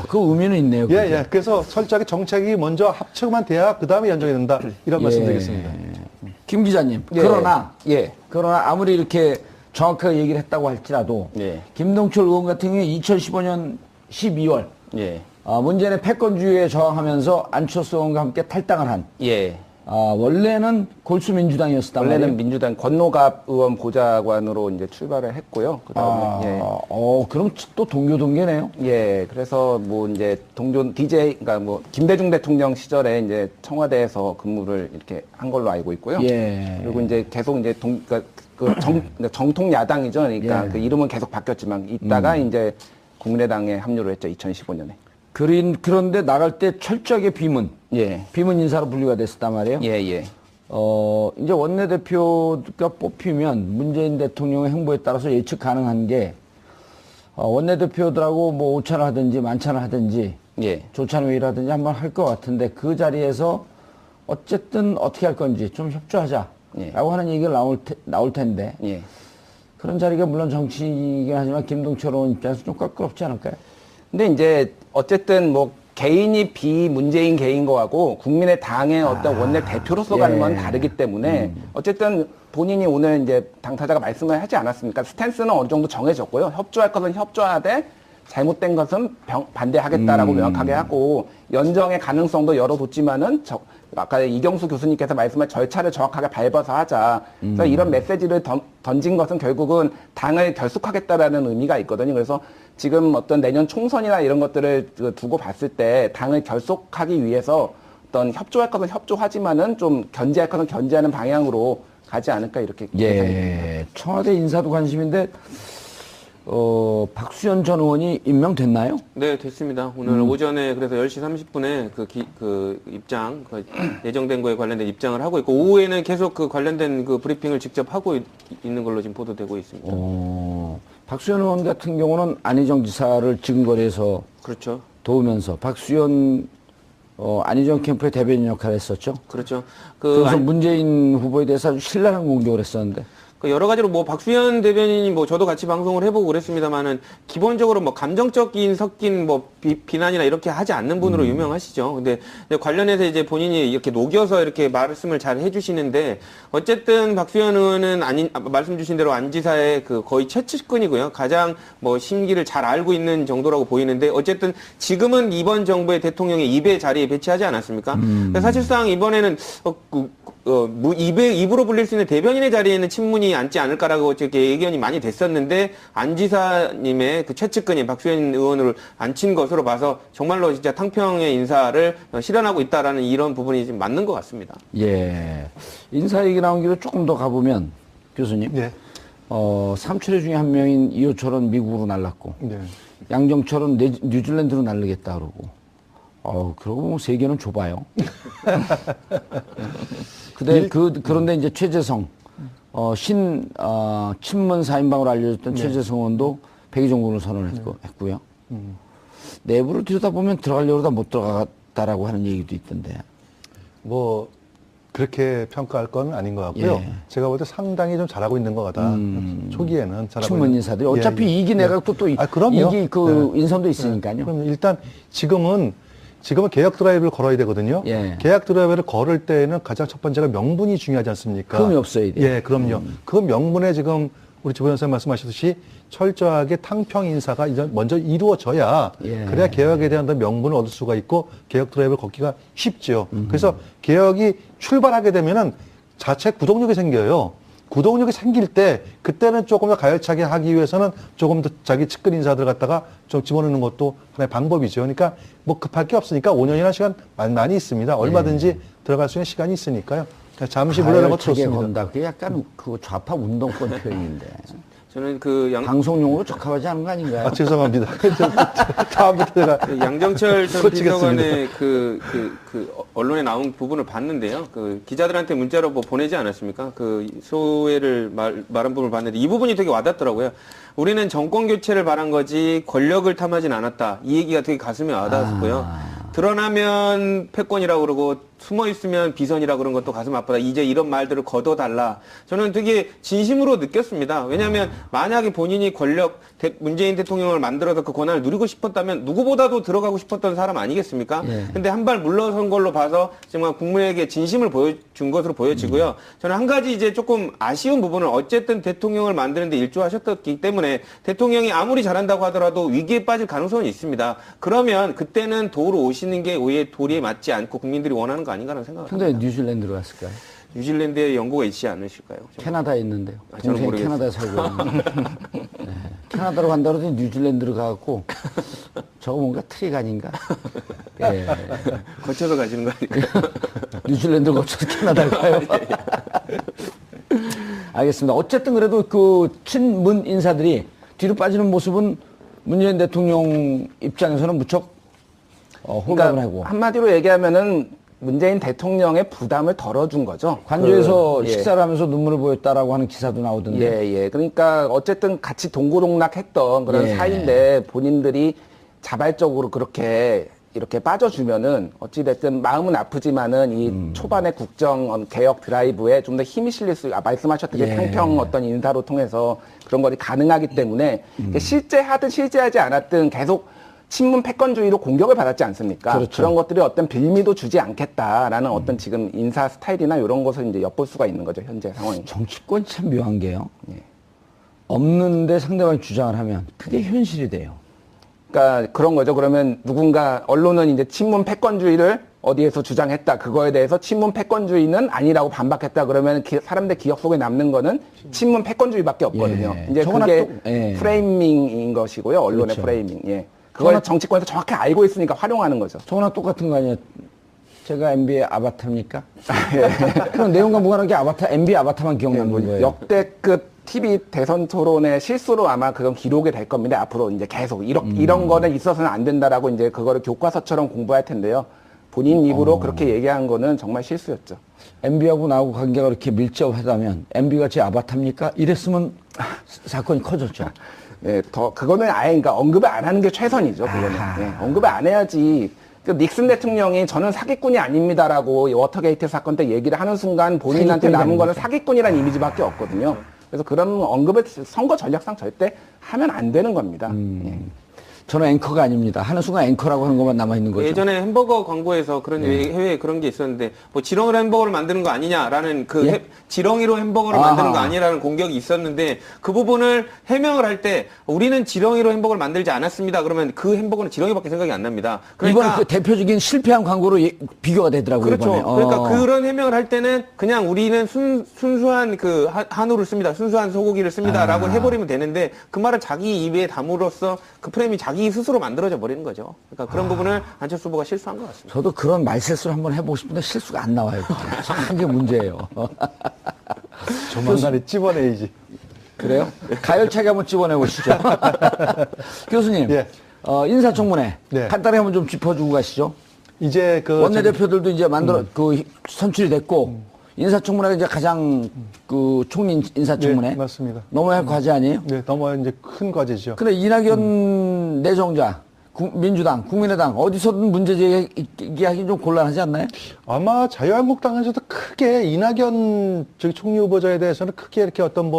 그 의미는 있네요. 그래서 철저하게 정책이 먼저 합쳐만 돼야 그 다음에 연정이 된다. 이런 말씀 드리겠습니다. 김 기자님. 예. 그러나 아무리 이렇게 정확하게 얘기를 했다고 할지라도 예. 김동철 의원 같은 경우에 2015년 12월 예. 문재인의 패권주의에 저항하면서 안철수 의원과 함께 탈당을 한 예. 원래는 골수민주당이었단 말이에요. 원래는 민주당 권노갑 의원 보좌관으로 이제 출발을 했고요. 그다음에 그럼 또 동교동계네요. 예, 그래서 뭐 이제 그러니까 뭐 김대중 대통령 시절에 이제 청와대에서 근무를 이렇게 한 걸로 알고 있고요. 예. 그리고 이제 계속 이제 정통 야당이죠. 그러니까 예. 그 이름은 계속 바뀌었지만 있다가 이제 국민의당에 합류를 했죠. 2015년에. 그런데 나갈 때 철저하게 비문 예. 인사로 분류가 됐었단 말이에요. 예, 예. 이제 원내대표가 뽑히면 문재인 대통령의 행보에 따라서 예측 가능한 게 원내대표들하고 뭐 오찬을 하든지 만찬을 하든지 예. 조찬회의를 하든지 한번 할 것 같은데 그 자리에서 어쨌든 어떻게 할 건지 좀 협조하자라고 예. 하는 얘기가 나올 텐데 예. 그런 자리가 물론 정치이긴 하지만 김동철 의원 입장에서 좀 껄끄럽지 않을까요? 근데 이제 어쨌든 뭐 개인이 비문재인 개인 거하고 국민의 당의 어떤 원내 대표로서 가는 건 다르기 때문에 어쨌든 본인이 오늘 이제 당사자가 말씀을 하지 않았습니까? 스탠스는 어느 정도 정해졌고요. 협조할 것은 협조하되 잘못된 것은 반대하겠다라고 명확하게 하고 연정의 가능성도 열어뒀지만은 아까 이경수 교수님께서 말씀한 절차를 정확하게 밟아서 하자. 그래서 이런 메시지를 던진 것은 결국은 당을 결속하겠다라는 의미가 있거든요. 그래서 지금 어떤 내년 총선이나 이런 것들을 두고 봤을 때 당을 결속하기 위해서 어떤 협조할 것은 협조하지만은 좀 견제할 것은 견제하는 방향으로 가지 않을까 이렇게 예상이 됩니다. 예, 청와대 인사도 관심인데 박수현 전 의원이 임명됐나요? 네, 됐습니다. 오늘 오전에 그래서 10시 30분에 예정된 거에 관련된 입장을 하고 있고, 오후에는 계속 그 관련된 그 브리핑을 직접 하고 있는 걸로 지금 보도되고 있습니다. 박수현 의원 같은 경우는 안희정 지사를 지금거리에서 그렇죠. 도우면서 박수현 안희정 캠프의 대변인 역할을 했었죠. 그렇죠. 그래서 문재인 후보에 대해서 아주 신랄한 공격을 했었는데. 여러 가지로 뭐 박수현 대변인이 뭐 저도 같이 방송을 해보고 그랬습니다만은 기본적으로 뭐 감정적인 섞인 뭐 비난이나 이렇게 하지 않는 분으로 유명하시죠. 근데 관련해서 이제 본인이 이렇게 녹여서 이렇게 말씀을 잘 해주시는데 어쨌든 박수현 의원은 말씀 주신 대로 안 지사의 그 거의 최측근이고요. 가장 뭐 심기를 잘 알고 있는 정도라고 보이는데 어쨌든 지금은 이번 정부의 대통령의 입의 자리에 배치하지 않았습니까? 사실상 이번에는 입으로 불릴 수 있는 대변인의 자리에는 친문이 앉지 않을까라고 이렇게 의견이 많이 됐었는데 안 지사님의 그 최측근인 박수현 의원을 앉힌 것으로 봐서 정말로 진짜 탕평의 인사를 실현하고 있다라는 이런 부분이 좀 맞는 것 같습니다. 예. 인사 얘기 나온 길로 조금 더 가보면 교수님. 네. 삼촌의 중에 한 명인 이호철은 미국으로 날랐고 네. 양정철은 뉴질랜드로 날르겠다 그러고. 그러고 보면 세계는 좁아요. 그런데 이제 최재성, 친문 4인방으로 알려졌던 최재성 의원도 백의종군을 선언했고요. 내부를 들여다보면 들어가려고 하다 못 들어갔다라고 하는 얘기도 있던데. 뭐 그렇게 평가할 건 아닌 것 같고요. 예. 제가 볼 때 상당히 좀 잘하고 있는 것 같다. 초기에는 잘하고 친문 있는. 인사들이 어차피 예, 예. 이기 내각도 또 그럼요. 이기 인선도 있으니까요. 그럼 일단 지금은 개혁 드라이브를 걸어야 되거든요. 예. 개혁 드라이브를 걸을 때에는 가장 첫 번째가 명분이 중요하지 않습니까? 금이 없어야 돼요. 예, 그럼요. 그 명분에 지금 우리 조 변호사님 말씀하셨듯이 철저하게 탕평 인사가 먼저 이루어져야 예. 그래야 개혁에 대한 명분을 얻을 수가 있고 개혁 드라이브를 걷기가 쉽죠. 그래서 개혁이 출발하게 되면은 자체 구동력이 생겨요. 구동력이 생길 때 그때는 조금 더 가열차게 하기 위해서는 조금 더 자기 측근 인사들 갖다가 좀 집어넣는 것도 하나의 방법이죠. 그러니까 뭐 급할 게 없으니까 5년이라는 시간 많이 있습니다. 얼마든지 들어갈 수 있는 시간이 있으니까 잠시 물러나는 거 가열차게 좋습니다. 건다. 그게 약간 그 좌파 운동권 표현인데. 저는 방송용으로 적합하지 않은 거 아닌가요? 죄송합니다. 다음부터 제가 양정철 전 고치겠습니다. 비서관의 언론에 나온 부분을 봤는데요. 기자들한테 문자로 뭐 보내지 않았습니까? 소회를 말한 부분을 봤는데 이 부분이 되게 와닿더라고요. 우리는 정권 교체를 바란 거지 권력을 탐하진 않았다. 이 얘기가 되게 가슴에 와닿았고요. 드러나면 패권이라고 그러고 숨어 있으면 비선이라 그런 것도 가슴 아프다. 이제 이런 말들을 걷어달라. 저는 되게 진심으로 느꼈습니다. 왜냐하면 만약에 본인이 문재인 대통령을 만들어서 그 권한을 누리고 싶었다면 누구보다도 들어가고 싶었던 사람 아니겠습니까? 예. 근데 한 발 물러선 걸로 봐서 정말 국민에게 진심을 보여준 것으로 보여지고요. 저는 한 가지 이제 조금 아쉬운 부분은 어쨌든 대통령을 만드는데 일조하셨기 때문에 대통령이 아무리 잘한다고 하더라도 위기에 빠질 가능성은 있습니다. 그러면 그때는 도로 오시는 게 오히려 도리에 맞지 않고 국민들이 원하는 거 아닌가라는 생각을 근데 합니다. 뉴질랜드로 갔을까요? 뉴질랜드에 연고가 있지 않으실까요? 캐나다에 있는데요. 저는 동생이 모르겠어요. 캐나다에 살고 있는데. 네. 캐나다로 간다 그러더니 뉴질랜드로 가갖고 저거 뭔가 트릭 아닌가? 예. 거쳐서 가시는 거 아닐까요? 뉴질랜드를 거쳐서 캐나다를 가요. 알겠습니다. 어쨌든 그래도 그 친문 인사들이 뒤로 빠지는 모습은 문재인 대통령 입장에서는 무척 호감을 하고 한마디로 얘기하면은 문재인 대통령의 부담을 덜어준 거죠. 관저에서 예. 식사를 하면서 눈물을 보였다라고 하는 기사도 나오던데. 예. 그러니까 어쨌든 같이 동고동락했던 그런 예. 사이인데 본인들이 자발적으로 그렇게 이렇게 빠져주면은 어찌됐든 마음은 아프지만은 이 초반의 국정 개혁 드라이브에 좀 더 힘이 실릴 수, 말씀하셨듯이 예. 탕평 어떤 인사로 통해서 그런 것이 가능하기 때문에 실제 하든 실제하지 않았든 계속 친문 패권주의로 공격을 받았지 않습니까? 그렇죠. 그런 것들이 어떤 빌미도 주지 않겠다라는 어떤 지금 인사 스타일이나 이런 것을 이제 엿볼 수가 있는 거죠, 현재 상황이. 정치권이 참 묘한 게요. 없는데 상대방이 주장을 하면 그게 현실이 돼요. 그러니까 그런 거죠. 그러면 누군가 언론은 이제 친문 패권주의를 어디에서 주장했다. 그거에 대해서 친문 패권주의는 아니라고 반박했다. 그러면 사람들 기억 속에 남는 거는 친문 패권주의밖에 없거든요. 예. 이제 저거나 그게 또, 예. 프레이밍인 것이고요. 언론의 그렇죠. 프레이밍. 예. 그걸 저거나- 정치권에서 정확히 알고 있으니까 활용하는 거죠. 저거나 똑같은 거 아니에요? 제가 MB의 아바타입니까? 그럼 내용과 무관하게 MB 아바타만 기억나는 뭐 거예요. 역대급 TV 대선 토론의 실수로 아마 그건 기록이 될 겁니다. 앞으로 이제 계속 이런 거는 있어서는 안 된다라고 이제 그거를 교과서처럼 공부할 텐데요. 본인 입으로 그렇게 얘기한 거는 정말 실수였죠. MB하고 나하고 관계가 그렇게 밀접하다면 MB가 제 아바타입니까? 이랬으면 사건이 커졌죠. 예, 그거는 아예, 그러니까 언급을 안 하는 게 최선이죠, 그거는. 예, 언급을 안 해야지. 그 닉슨 대통령이 저는 사기꾼이 아닙니다라고 이 워터게이트 사건 때 얘기를 하는 순간 본인한테 사기꾼이 남은 거는 아닙니다. 사기꾼이라는 이미지밖에 없거든요. 그래서 그런 언급을 선거 전략상 절대 하면 안 되는 겁니다. 예. 저는 앵커가 아닙니다. 하는 순간 앵커라고 하는 것만 남아있는 거죠. 예전에 햄버거 광고에서 그런 해외에 그런 게 있었는데 뭐 지렁이로 햄버거를 만드는 거 아니냐라는 그 예? 지렁이로 햄버거를 아하. 만드는 거 아니라는 공격이 있었는데 그 부분을 해명을 할 때 우리는 지렁이로 햄버거를 만들지 않았습니다. 그러면 그 햄버거는 지렁이밖에 생각이 안 납니다. 이번에 그 대표적인 실패한 광고로 비교가 되더라고요. 그렇죠. 이번에. 그러니까 그런 해명을 할 때는 그냥 우리는 순수한 그 한우를 씁니다. 순수한 소고기를 씁니다라고 해버리면 되는데 그 말을 자기 입에 담으로써 그 프레임이 자기 스스로 만들어져 버리는 거죠. 그러니까 그런 부분을 안철수 후보가 실수한 것 같습니다. 저도 그런 말실수를 한번 해보고 싶은데 실수가 안 나와요. 참 그게 문제예요. 조만간에 찝어내야지. 그래요? 가열차게 한번 집어내보시죠. 교수님, 예. 인사청문회 네. 간단히 한번 좀 짚어주고 가시죠. 이제 그 원내대표들도 이제 선출이 됐고 인사청문회가 이제 가장 그 총리 인사청문회 네, 맞습니다. 넘어야 할 과제 아니에요? 네, 넘어야 이제 큰 과제죠. 근데 이낙연 내정자, 민주당, 국민의당 어디서든 문제 제기하기 좀 곤란하지 않나요? 아마 자유한국당에서도 크게 이낙연 총리 후보자에 대해서는 크게 이렇게 어떤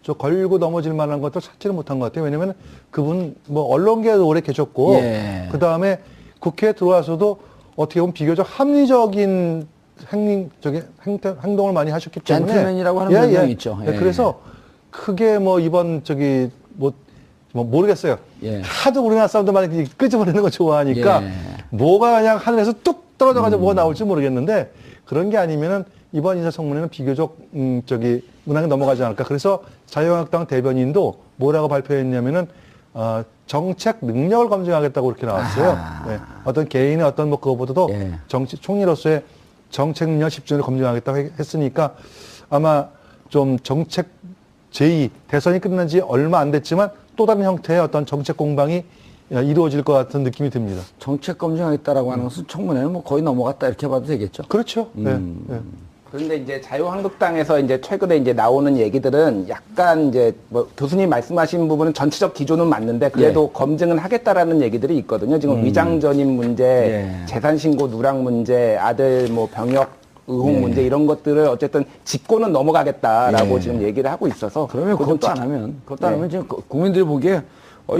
저 걸고 넘어질 만한 것도 찾지는 못한 것 같아요. 왜냐면 그분 언론계에도 오래 계셨고, 예. 그 다음에 국회에 들어와서도 어떻게 보면 비교적 합리적인 행동을 많이 하셨기 때문에. 젠틀맨이라고 하는 별명이 있죠. 예. 그래서 크게 이번 모르겠어요. 예. 하도 우리나라 사람들 많이 끄집어내는 거 좋아하니까 예. 뭐가 그냥 하늘에서 뚝 떨어져가지고 뭐가 나올지 모르겠는데 그런 게 아니면은 이번 인사청문회는 비교적 무난하게 넘어가지 않을까. 그래서 자유한국당 대변인도 뭐라고 발표했냐면은 정책 능력을 검증하겠다고 그렇게 나왔어요. 네. 어떤 개인의 어떤 그거보다도 예. 총리로서의 정책 능력 집중을 검증하겠다고 했으니까 아마 좀 정책 대선이 끝난 지 얼마 안 됐지만 또 다른 형태의 어떤 정책 공방이 이루어질 것 같은 느낌이 듭니다. 정책 검증하겠다라고 하는 것은 청문회는 거의 넘어갔다 이렇게 봐도 되겠죠. 그렇죠. 네. 네. 그런데 이제 자유한국당에서 이제 최근에 이제 나오는 얘기들은 약간 이제 뭐 교수님 말씀하신 부분은 전체적 기조는 맞는데 그래도 검증은 하겠다라는 얘기들이 있거든요. 지금 위장 전입 문제, 재산 신고 누락 문제, 아들 뭐 병역 의혹 문제 이런 것들을 어쨌든 짚고는 넘어가겠다라고 지금 얘기를 하고 있어서 그러면 그것도 안 하면 지금 국민들이 보기에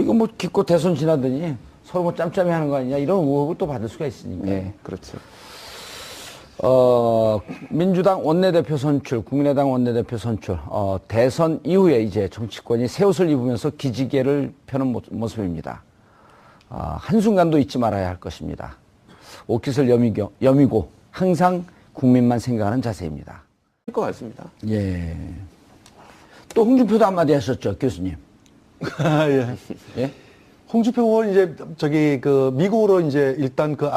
이거 뭐 기껏 대선 지나더니 서로 뭐 짬짬이 하는 거 아니냐 이런 의혹을 또 받을 수가 있으니까. 네, 그렇죠. 민주당 원내대표 선출, 국민의당 원내대표 선출, 대선 이후에 이제 정치권이 새 옷을 입으면서 기지개를 펴는 모습입니다. 한순간도 잊지 말아야 할 것입니다. 옷깃을 여미고 항상 국민만 생각하는 자세입니다. 것 같습니다. 예. 또 홍준표도 한마디 하셨죠, 교수님. 예. 예? 홍준표 의원 이제 그 미국으로 이제 일단 그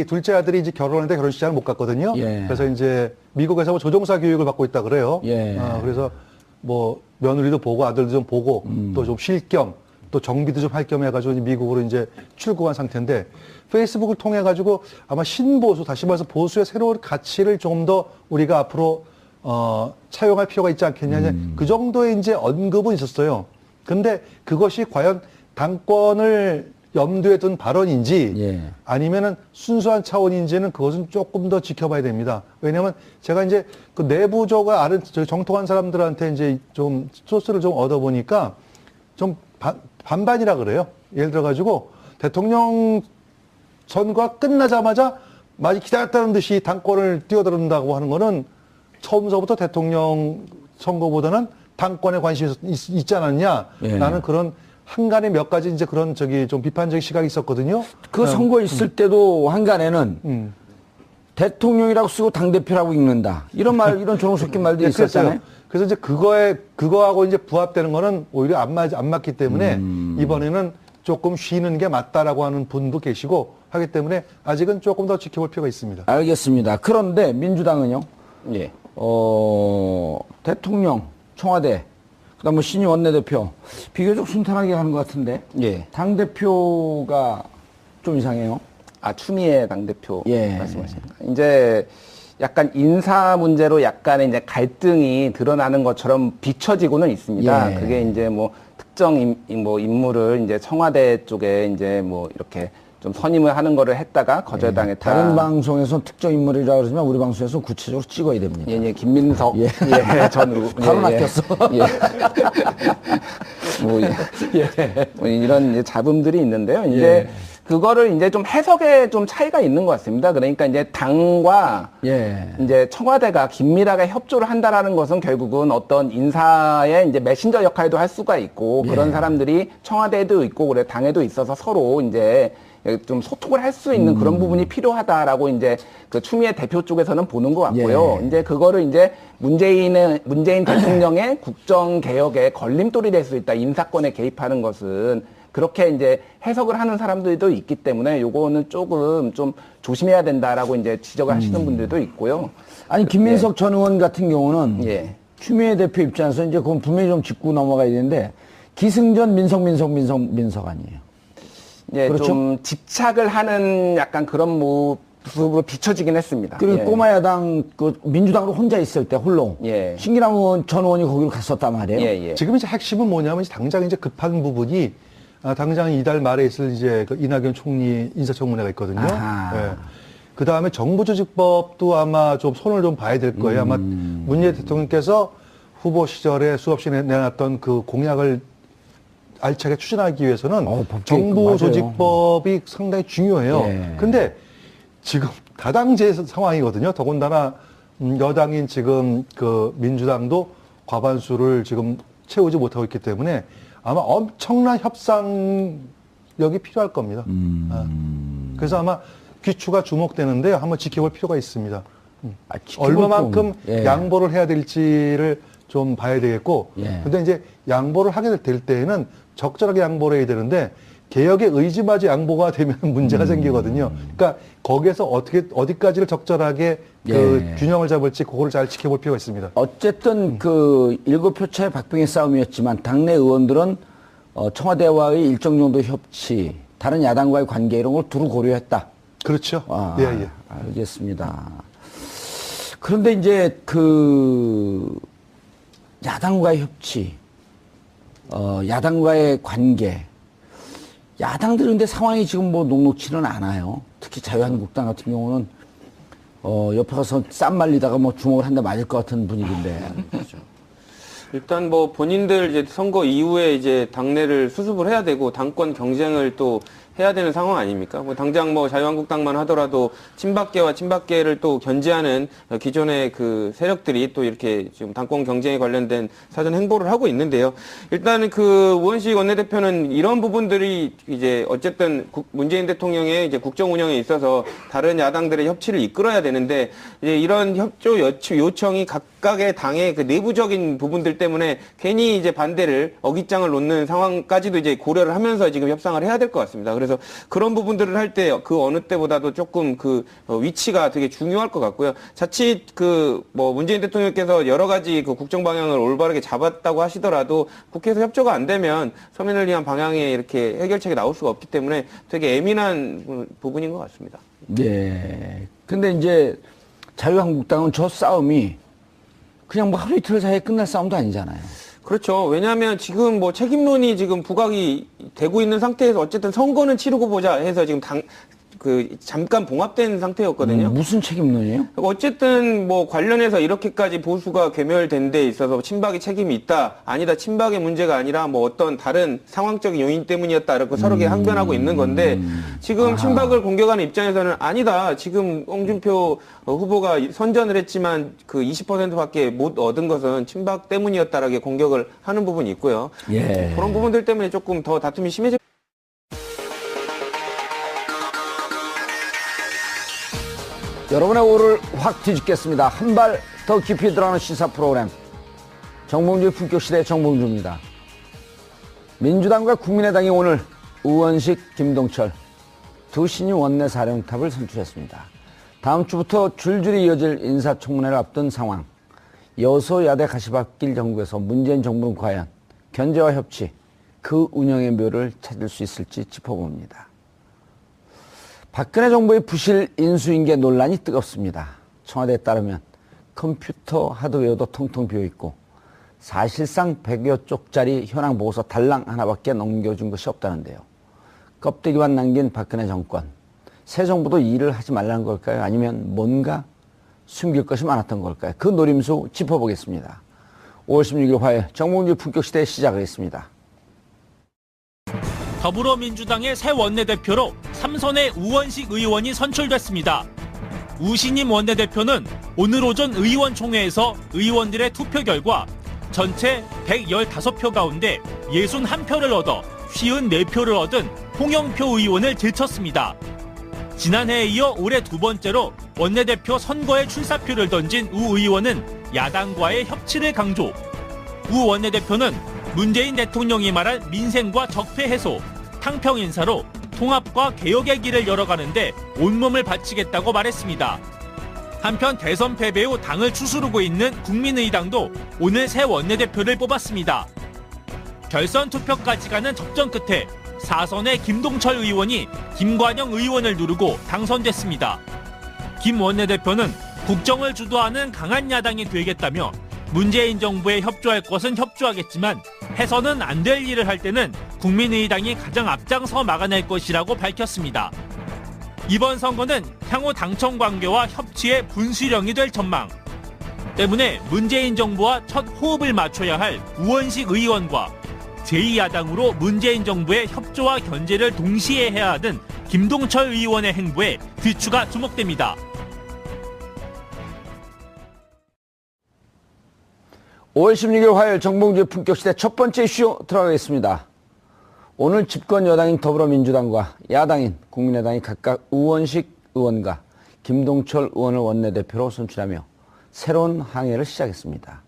둘째 아들이 이제 결혼하는데 결혼식장을 못 갔거든요. 예. 그래서 이제 미국에서 뭐 조종사 교육을 받고 있다 그래요. 예. 그래서 뭐 며느리도 보고 아들도 좀 보고 또 좀 쉴 겸 또 정비도 좀 할 겸 해가지고 미국으로 이제 출국한 상태인데 페이스북을 통해 가지고 아마 신보수 다시 말해서 보수의 새로운 가치를 좀 더 우리가 앞으로 차용할 필요가 있지 않겠냐 그 정도의 이제 언급은 있었어요. 근데 그것이 과연 당권을 염두에 둔 발언인지 아니면은 순수한 차원인지는 그것은 조금 더 지켜봐야 됩니다. 왜냐하면 제가 이제 그 내부적으로 아는 정통한 사람들한테 이제 좀 소스를 좀 얻어보니까 좀 반반이라 그래요. 예를 들어가지고 대통령 선거가 끝나자마자 마치 기다렸다는 듯이 당권을 뛰어들은다고 하는 거는 처음서부터 대통령 선거보다는 당권에 관심이 있지 않았냐라는 그런 한간에 몇 가지 이제 그런 좀 비판적인 시각이 있었거든요. 그 선거 있을 때도 한간에는 대통령이라고 쓰고 당대표라고 읽는다. 이런 조롱 섞인 말도 있었잖아요. 그래서 이제 그거하고 이제 부합되는 거는 오히려 안 맞기 때문에 이번에는 조금 쉬는 게 맞다라고 하는 분도 계시고 하기 때문에 아직은 조금 더 지켜볼 필요가 있습니다. 알겠습니다. 그런데 민주당은요? 예. 대통령, 청와대, 그다음 뭐 신임 원내대표 비교적 순탄하게 가는 것 같은데 당 대표가 좀 이상해요. 추미애 당대표 말씀하시는 거. 이제 약간 인사 문제로 약간의 이제 갈등이 드러나는 것처럼 비춰지고는 있습니다. 그게 이제 뭐 특정 인물을 이제 청와대 쪽에 이제 뭐 이렇게 좀 선임을 하는 거를 했다가 거절당했다. 다른 방송에서 특정 인물이라고 그러지만 우리 방송에서 구체적으로 찍어야 됩니다. 김민석 전 바로 낚였어. 뭐 이런 이제 잡음들이 있는데요. 이제 그거를 이제 좀 해석에 좀 차이가 있는 것 같습니다. 그러니까 이제 당과 이제 청와대가 긴밀하게 협조를 한다라는 것은 결국은 어떤 인사의 이제 메신저 역할도 할 수가 있고 그런 사람들이 청와대에도 있고 그래 당에도 있어서 서로 이제 좀 소통을 할 수 있는 그런 부분이 필요하다라고 이제 그 추미애 대표 쪽에서는 보는 것 같고요. 이제 그거를 이제 문재인 대통령의 국정 개혁에 걸림돌이 될 수 있다. 인사권에 개입하는 것은 그렇게 이제 해석을 하는 사람들도 있기 때문에 요거는 조금 좀 조심해야 된다라고 이제 지적을 하시는 분들도 있고요. 아니 김민석 전 의원 같은 경우는 추미애 대표 입장에서 이제 그건 분명히 좀 짚고 넘어가야 되는데 기승전 민석 아니에요. 그렇죠? 좀 집착을 하는 약간 그런 모습으로 비춰지긴 했습니다. 그리고 꼬마 야당 민주당으로 혼자 있을 때 홀로 신기남 전 의원이 거기로 갔었단 말이에요. 지금 이제 핵심은 뭐냐면 당장 이제 급한 부분이 당장 이달 말에 있을 이제 그 이낙연 총리 인사청문회가 있거든요. 그 다음에 정부조직법도 아마 좀 손을 좀 봐야 될 거예요. 아마 문재인 대통령께서 후보 시절에 수없이 내놨던 그 공약을 알차게 추진하기 위해서는 정부조직법이 상당히 중요해요. 근데 지금 다당제 상황이거든요. 더군다나 여당인 지금 그 민주당도 과반수를 지금 채우지 못하고 있기 때문에 아마 엄청난 협상력이 필요할 겁니다. 그래서 아마 귀추가 주목되는데 한번 지켜볼 필요가 있습니다. 얼마만큼 양보를 해야 될지를 좀 봐야 되겠고, 근데 이제 양보를 하게 될 때에는 적절하게 양보를 해야 되는데 개혁의 의지마저 양보가 되면 문제가 생기거든요. 그러니까 거기에서 어디까지를 적절하게 그 균형을 잡을지 그거를 잘 지켜볼 필요가 있습니다. 어쨌든 그 일곱표차의 박빙의 싸움이었지만 당내 의원들은 청와대와의 일정 정도 협치, 다른 야당과의 관계 이런 걸 두루 고려했다. 그렇죠. 알겠습니다. 그런데 이제 그 야당과의 협치, 야당과의 관계, 야당들은 근데 상황이 지금 뭐 녹록치는 않아요. 특히 자유한국당 같은 경우는 옆에 가서 쌈 말리다가 뭐 주먹을 한 대 맞을 것 같은 분위기인데. 일단 뭐 본인들 이제 선거 이후에 이제 당내를 수습을 해야 되고 당권 경쟁을 또 해야 되는 상황 아닙니까? 뭐 당장 뭐 자유한국당만 하더라도 친박계와 친박계를 또 견제하는 기존의 그 세력들이 또 이렇게 지금 당권 경쟁에 관련된 사전 행보를 하고 있는데요. 일단은 그 우원식 원내대표는 이런 부분들이 이제 어쨌든 문재인 대통령의 이제 국정 운영에 있어서 다른 야당들의 협치를 이끌어야 되는데 이제 이런 협조 요청이 각각의 당의 그 내부적인 부분들 때문에 괜히 이제 반대를 어깃장을 놓는 상황까지도 이제 고려를 하면서 지금 협상을 해야 될 것 같습니다. 그래서 그런 부분들을 할 때 그 어느 때보다도 조금 그 위치가 되게 중요할 것 같고요. 자칫 그 뭐 문재인 대통령께서 여러 가지 그 국정 방향을 올바르게 잡았다고 하시더라도 국회에서 협조가 안 되면 서민을 위한 방향에 이렇게 해결책이 나올 수가 없기 때문에 되게 예민한 부분인 것 같습니다. 네. 근데 이제 자유한국당은 저 싸움이 그냥 뭐 하루 이틀 사이에 끝날 싸움도 아니잖아요. 그렇죠. 왜냐하면 지금 뭐 책임론이 지금 부각이 되고 있는 상태에서 어쨌든 선거는 치르고 보자 해서 지금 잠깐 봉합된 상태였거든요. 무슨 책임론이에요? 어쨌든 뭐 관련해서 이렇게까지 보수가 괴멸된 데 있어서 친박이 책임이 있다. 아니다. 친박의 문제가 아니라 뭐 어떤 다른 상황적인 요인 때문이었다. 이렇게 서로 항변하고 있는 건데 지금 친박을 공격하는 입장에서는 아니다. 지금 홍준표 후보가 선전을 했지만 그 20%밖에 못 얻은 것은 친박 때문이었다라고 공격을 하는 부분이 있고요. 예. 그런 부분들 때문에 조금 더 다툼이 심해질 여러분의 오를 확 뒤집겠습니다. 한 발 더 깊이 들어가는 시사 프로그램. 정봉주의 품격시대 정봉주입니다. 민주당과 국민의당이 오늘 우원식, 김동철 두 신임 원내사령탑을 선출했습니다. 다음 주부터 줄줄이 이어질 인사청문회를 앞둔 상황. 여소야대 가시밭길 정국에서 문재인 정부는 과연 견제와 협치, 그 운영의 묘를 찾을 수 있을지 짚어봅니다. 박근혜 정부의 부실 인수인계 논란이 뜨겁습니다. 청와대에 따르면 컴퓨터 하드웨어도 텅텅 비어있고 사실상 100여 쪽짜리 현황 보고서 달랑 하나밖에 넘겨준 것이 없다는데요. 껍데기만 남긴 박근혜 정권. 새 정부도 일을 하지 말라는 걸까요? 아니면 뭔가 숨길 것이 많았던 걸까요? 그 노림수 짚어보겠습니다. 5월 16일 화요일 정봉주 품격시대 시작하겠습니다. 더불어민주당의 새 원내대표로 삼선의 우원식 의원이 선출됐습니다. 우신임 원내대표는 오늘 오전 의원총회에서 의원들의 투표 결과 전체 115표 가운데 61표를 얻어 54표를 얻은 홍영표 의원을 제쳤습니다. 지난해에 이어 올해 두 번째로 원내대표 선거에 출사표를 던진 우 의원은 야당과의 협치를 강조. 우 원내대표는 문재인 대통령이 말한 민생과 적폐 해소, 탕평 인사로 통합과 개혁의 길을 열어가는데 온몸을 바치겠다고 말했습니다. 한편 대선 패배 후 당을 추스르고 있는 국민의당도 오늘 새 원내대표를 뽑았습니다. 결선 투표까지 가는 접전 끝에 4선의 김동철 의원이 김관영 의원을 누르고 당선됐습니다. 김 원내대표는 국정을 주도하는 강한 야당이 되겠다며 문재인 정부에 협조할 것은 협조하겠지만 해서는 안 될 일을 할 때는 국민의당이 가장 앞장서 막아낼 것이라고 밝혔습니다. 이번 선거는 향후 당청 관계와 협치의 분수령이 될 전망. 때문에 문재인 정부와 첫 호흡을 맞춰야 할 우원식 의원과 제2야당으로 문재인 정부의 협조와 견제를 동시에 해야 하는 김동철 의원의 행보에 귀추가 주목됩니다. (5월 16일) 화요일 정봉주의 품격시대 첫 번째 이슈 들어가겠습니다. 오늘 집권 여당인 더불어민주당과 야당인 국민의당이 각각 우원식 의원과 김동철 의원을 원내대표로 선출하며 새로운 항해를 시작했습니다.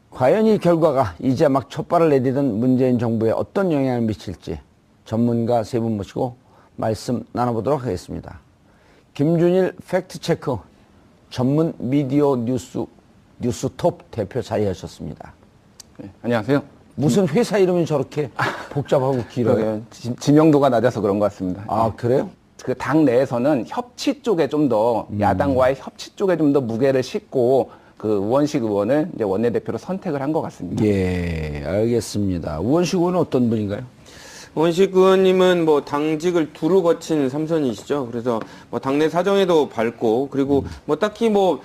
과연 이 결과가 이제 막 첫발을 내디딘 문재인 정부에 어떤 영향을 미칠지 전문가 세 분 모시고 말씀 나눠보도록 하겠습니다. 김준일 팩트체크 전문 미디어 뉴스톱 대표 자리하셨습니다. 네, 안녕하세요. 무슨 회사 이름이 저렇게 복잡하고 길어요? 지명도가 낮아서 그런 것 같습니다. 아, 그래요? 그 당 내에서는 협치 쪽에 좀 더 야당과의 협치 쪽에 좀 더 무게를 싣고 그 우원식 의원을 이제 원내대표로 선택을 한 것 같습니다. 예, 알겠습니다. 우원식 의원은 어떤 분인가요? 원식 의원님은 뭐 당직을 두루 거친 삼선이시죠. 그래서 뭐 당내 사정에도 밝고, 그리고 뭐 딱히 뭐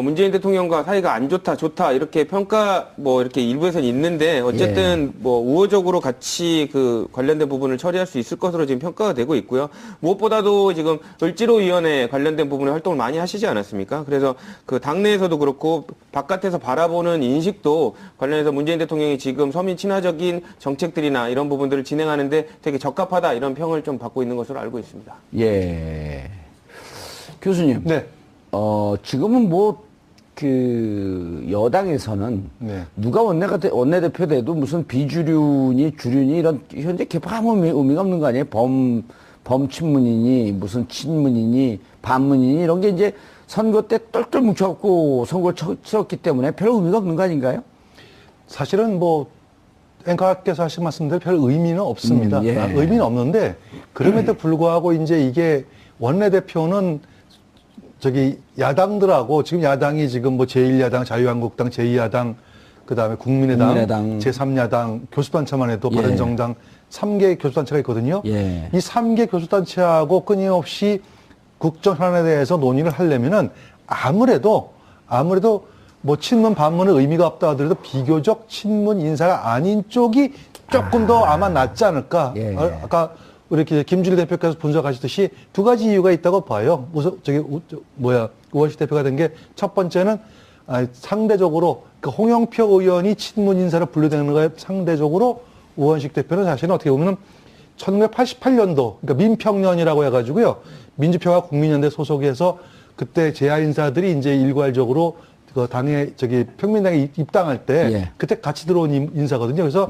문재인 대통령과 사이가 안 좋다 이렇게 평가 뭐 이렇게 일부에서는 있는데, 어쨌든 뭐 우호적으로 같이 그 관련된 부분을 처리할 수 있을 것으로 지금 평가가 되고 있고요. 무엇보다도 지금 을지로위원회 관련된 부분에 활동을 많이 하시지 않았습니까? 그래서 그 당내에서도 그렇고 바깥에서 바라보는 인식도 관련해서 문재인 대통령이 지금 서민 친화적인 정책들이나 이런 부분들을 진행하는데 되게 적합하다, 이런 평을 좀 받고 있는 것으로 알고 있습니다. 예. 교수님. 네. 지금은 여당에서는 네. 누가 원내대표 돼도 무슨 비주륜이 주륜이 이런 현재 개파 아무 의미가 없는 거 아니에요? 범친문이니 무슨 친문이니 반문이니 이런 게 이제 선거 때 똘똘 뭉쳐갖고 선거를 치렀기 때문에 별 의미가 없는 거 아닌가요? 사실은 뭐 앵커께서 하신 말씀대로 별 의미는 없습니다. 예. 의미는 없는데 그럼에도 불구하고 이제 이게 원내대표는 저기 야당들하고 지금 야당이 지금 뭐 제1야당, 자유한국당, 제2야당, 그다음에 국민의당, 제3야당, 교수단체만 해도 예. 바른정당 3개 교수단체가 있거든요. 예. 이 3개 교수단체하고 끊임없이 국정 현안에 대해서 논의를 하려면은 아무래도 뭐 친문 반문은 의미가 없다 하더라도 비교적 친문 인사가 아닌 쪽이 조금 더 아마 낫지 않을까. 예. 아까 이렇게 김준일 대표께서 분석하셨듯이 두 가지 이유가 있다고 봐요. 우선 우원식 대표가 된 게 첫 번째는 상대적으로 그 홍영표 의원이 친문 인사를 분류되는 거에 상대적으로 우원식 대표는 사실은 어떻게 보면은 1988년도 그러니까 민평년이라고 해가지고요, 민주평화 국민연대 소속에서 그때 재야 인사들이 이제 일괄적으로 그 당에 평민당에 입당할 때 예. 그때 같이 들어온 인사거든요. 그래서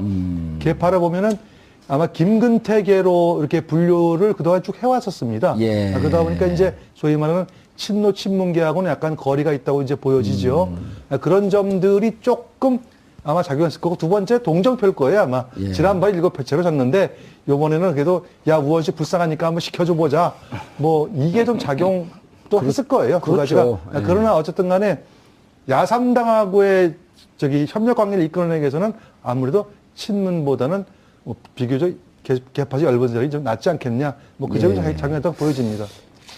계파를 보면은 아마 김근태계로 이렇게 분류를 그동안 쭉 해왔었습니다. 예. 그러다 보니까 이제 소위 말하는 친노 친문계하고는 약간 거리가 있다고 이제 보여지죠. 그런 점들이 조금 아마 작용했을 거고, 두 번째 동정표일 거예요, 아마. 예. 지난번에 7표째로 졌는데 요번에는 그래도 야 우원식 불쌍하니까 한번 시켜줘 보자. 뭐 이게 좀 작용도 했을 거예요. 두 그렇죠. 가지가. 예. 그러나 어쨌든 간에 야3당하고의 협력 관계를 이끌어내기 위해서는 아무래도 친문보다는 뭐 비교적 개파지 얇은 세력이 좀 낫지 않겠냐. 뭐 그 점이 작용했다고 보여집니다.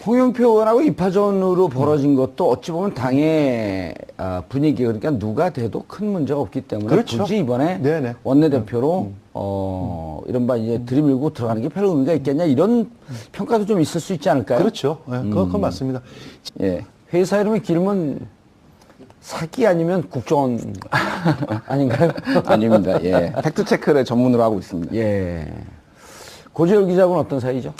홍영표 의원하고 입하전으로 벌어진 것도 어찌 보면 당의 분위기, 그러니까 누가 돼도 큰 문제가 없기 때문에 그렇죠. 굳이 이번에 네네. 원내대표로 이른바 이제 들이밀고 들어가는 게 별 의미가 있겠냐, 이런 평가도 좀 있을 수 있지 않을까요? 그렇죠. 예, 그건 맞습니다. 예. 회사 이름의 길면 사기 아니면 국정원 아닌가요? 아닙니다. 예. 팩트 체크를 전문으로 하고 있습니다. 예. 고재열 기자하고는 어떤 사이죠?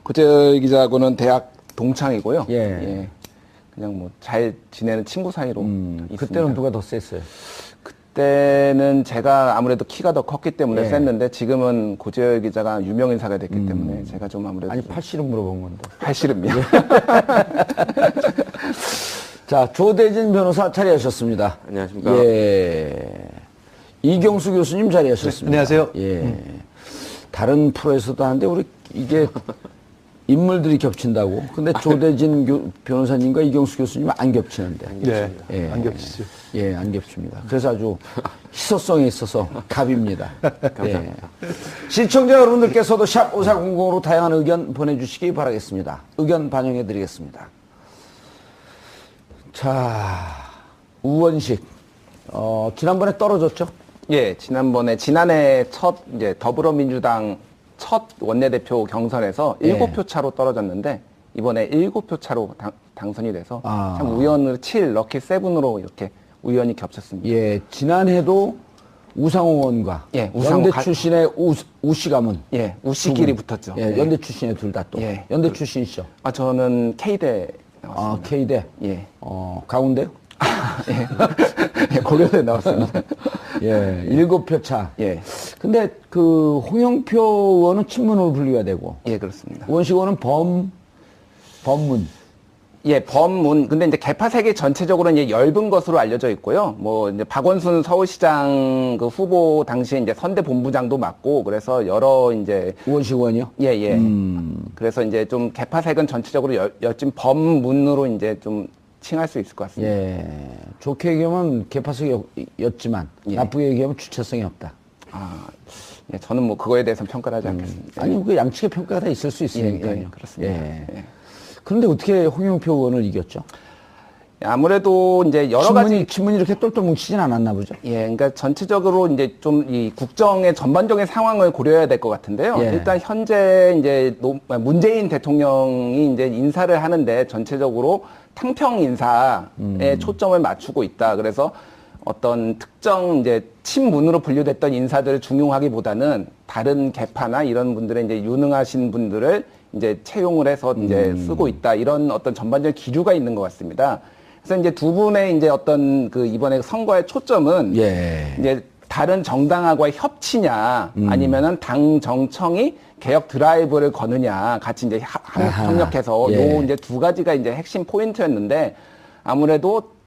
고재열 기자하고는 대학 동창이고요. 예. 그냥 뭐 잘 지내는 친구 사이로 있습니다. 그때는 누가 더 셌어요? 그때는 제가 아무래도 키가 더 컸기 때문에 예. 셌는데, 지금은 고재열 기자가 유명 인사가 됐기 때문에 제가 좀 아무래도 아니, 팔씨름 물어본 건데. 팔씨름이요. 자, 조대진 변호사 자리하셨습니다. 안녕하십니까. 예. 이경수 교수님 자리하셨습니다. 안녕하세요. 예. 다른 프로에서도 하는데 우리 이게 인물들이 겹친다고. 근데 조대진 변호사님과 이경수 교수님은 안 겹치는데. 네. 예. 안 겹치죠. 예, 안 겹칩니다. 그래서 아주 희소성에 있어서 갑입니다. 감사합니다. 시청자 여러분들께서도 샵 5400으로 다양한 의견 보내주시기 바라겠습니다. 의견 반영해드리겠습니다. 자, 우원식. 지난번에 떨어졌죠? 예, 지난해 이제 더불어민주당 첫 원내대표 경선에서 예. 7표 차로 떨어졌는데, 이번에 7표 차로 당선이 돼서 참 우연으로 7, 럭키 7으로 이렇게 우연히 겹쳤습니다. 예, 지난해도 우상호 의원과 예, 우상호 연대 출신의 우씨 가문. 예, 우씨끼리 두 분. 붙었죠. 예, 예. 연대 출신의 둘 다 또. 예. 연대 출신이시죠? 저는 K대 나왔습니다. K대. 예. 가운데요? 예, 고려대 나왔습니다. 예, 7표 차. 예. 근데 그 홍영표 의원은 친문으로 분류가 되고, 예, 그렇습니다. 우원식 의원은 범문. 예, 법문. 근데 이제 개파 세계 전체적으로 이제 엷은 것으로 알려져 있고요. 뭐 이제 박원순 서울시장 그 후보 당시에 이제 선대 본부장도 맡고 그래서 여러 이제 우원식 의원이요? 예, 예. 그래서 이제 좀 개파색은 전체적으로 여친 법문으로 이제 좀 칭할 수 있을 것 같습니다. 예. 좋게 얘기하면 개파색이었지만 예. 나쁘게 얘기하면 주체성이 없다. 아, 예, 저는 뭐 그거에 대해서는 평가를 하지 않겠습니다. 아니, 그 양측의 평가가 다 있을 수 있으니까요. 예, 그렇습니다. 예. 예. 그런데 어떻게 홍영표 의원을 이겼죠? 아무래도 이제 여러 가지 친문이 이렇게 똘똘 뭉치진 않았나 보죠? 예, 그러니까 전체적으로 이제 좀 이 국정의 전반적인 상황을 고려해야 될 것 같은데요. 예. 일단 현재 이제 문재인 대통령이 이제 인사를 하는데 전체적으로 탕평 인사에 초점을 맞추고 있다. 그래서 어떤 특정 이제 친문으로 분류됐던 인사들을 중용하기보다는 다른 개파나 이런 분들의 이제 유능하신 분들을 이제 채용을 해서 이제 쓰고 있다. 이런 어떤 전반적인 기류가 있는 것 같습니다. 그래서 이제 두 분의 이제 어떤 그 이번에 선거의 초점은 예. 이제 다른 정당하고의 협치냐 아니면은 당 정청이 개혁 드라이브를 거느냐 같이 이제 아하. 협력해서 예. 요 이제 두 가지가 이제 핵심 포인트였는데 아무래도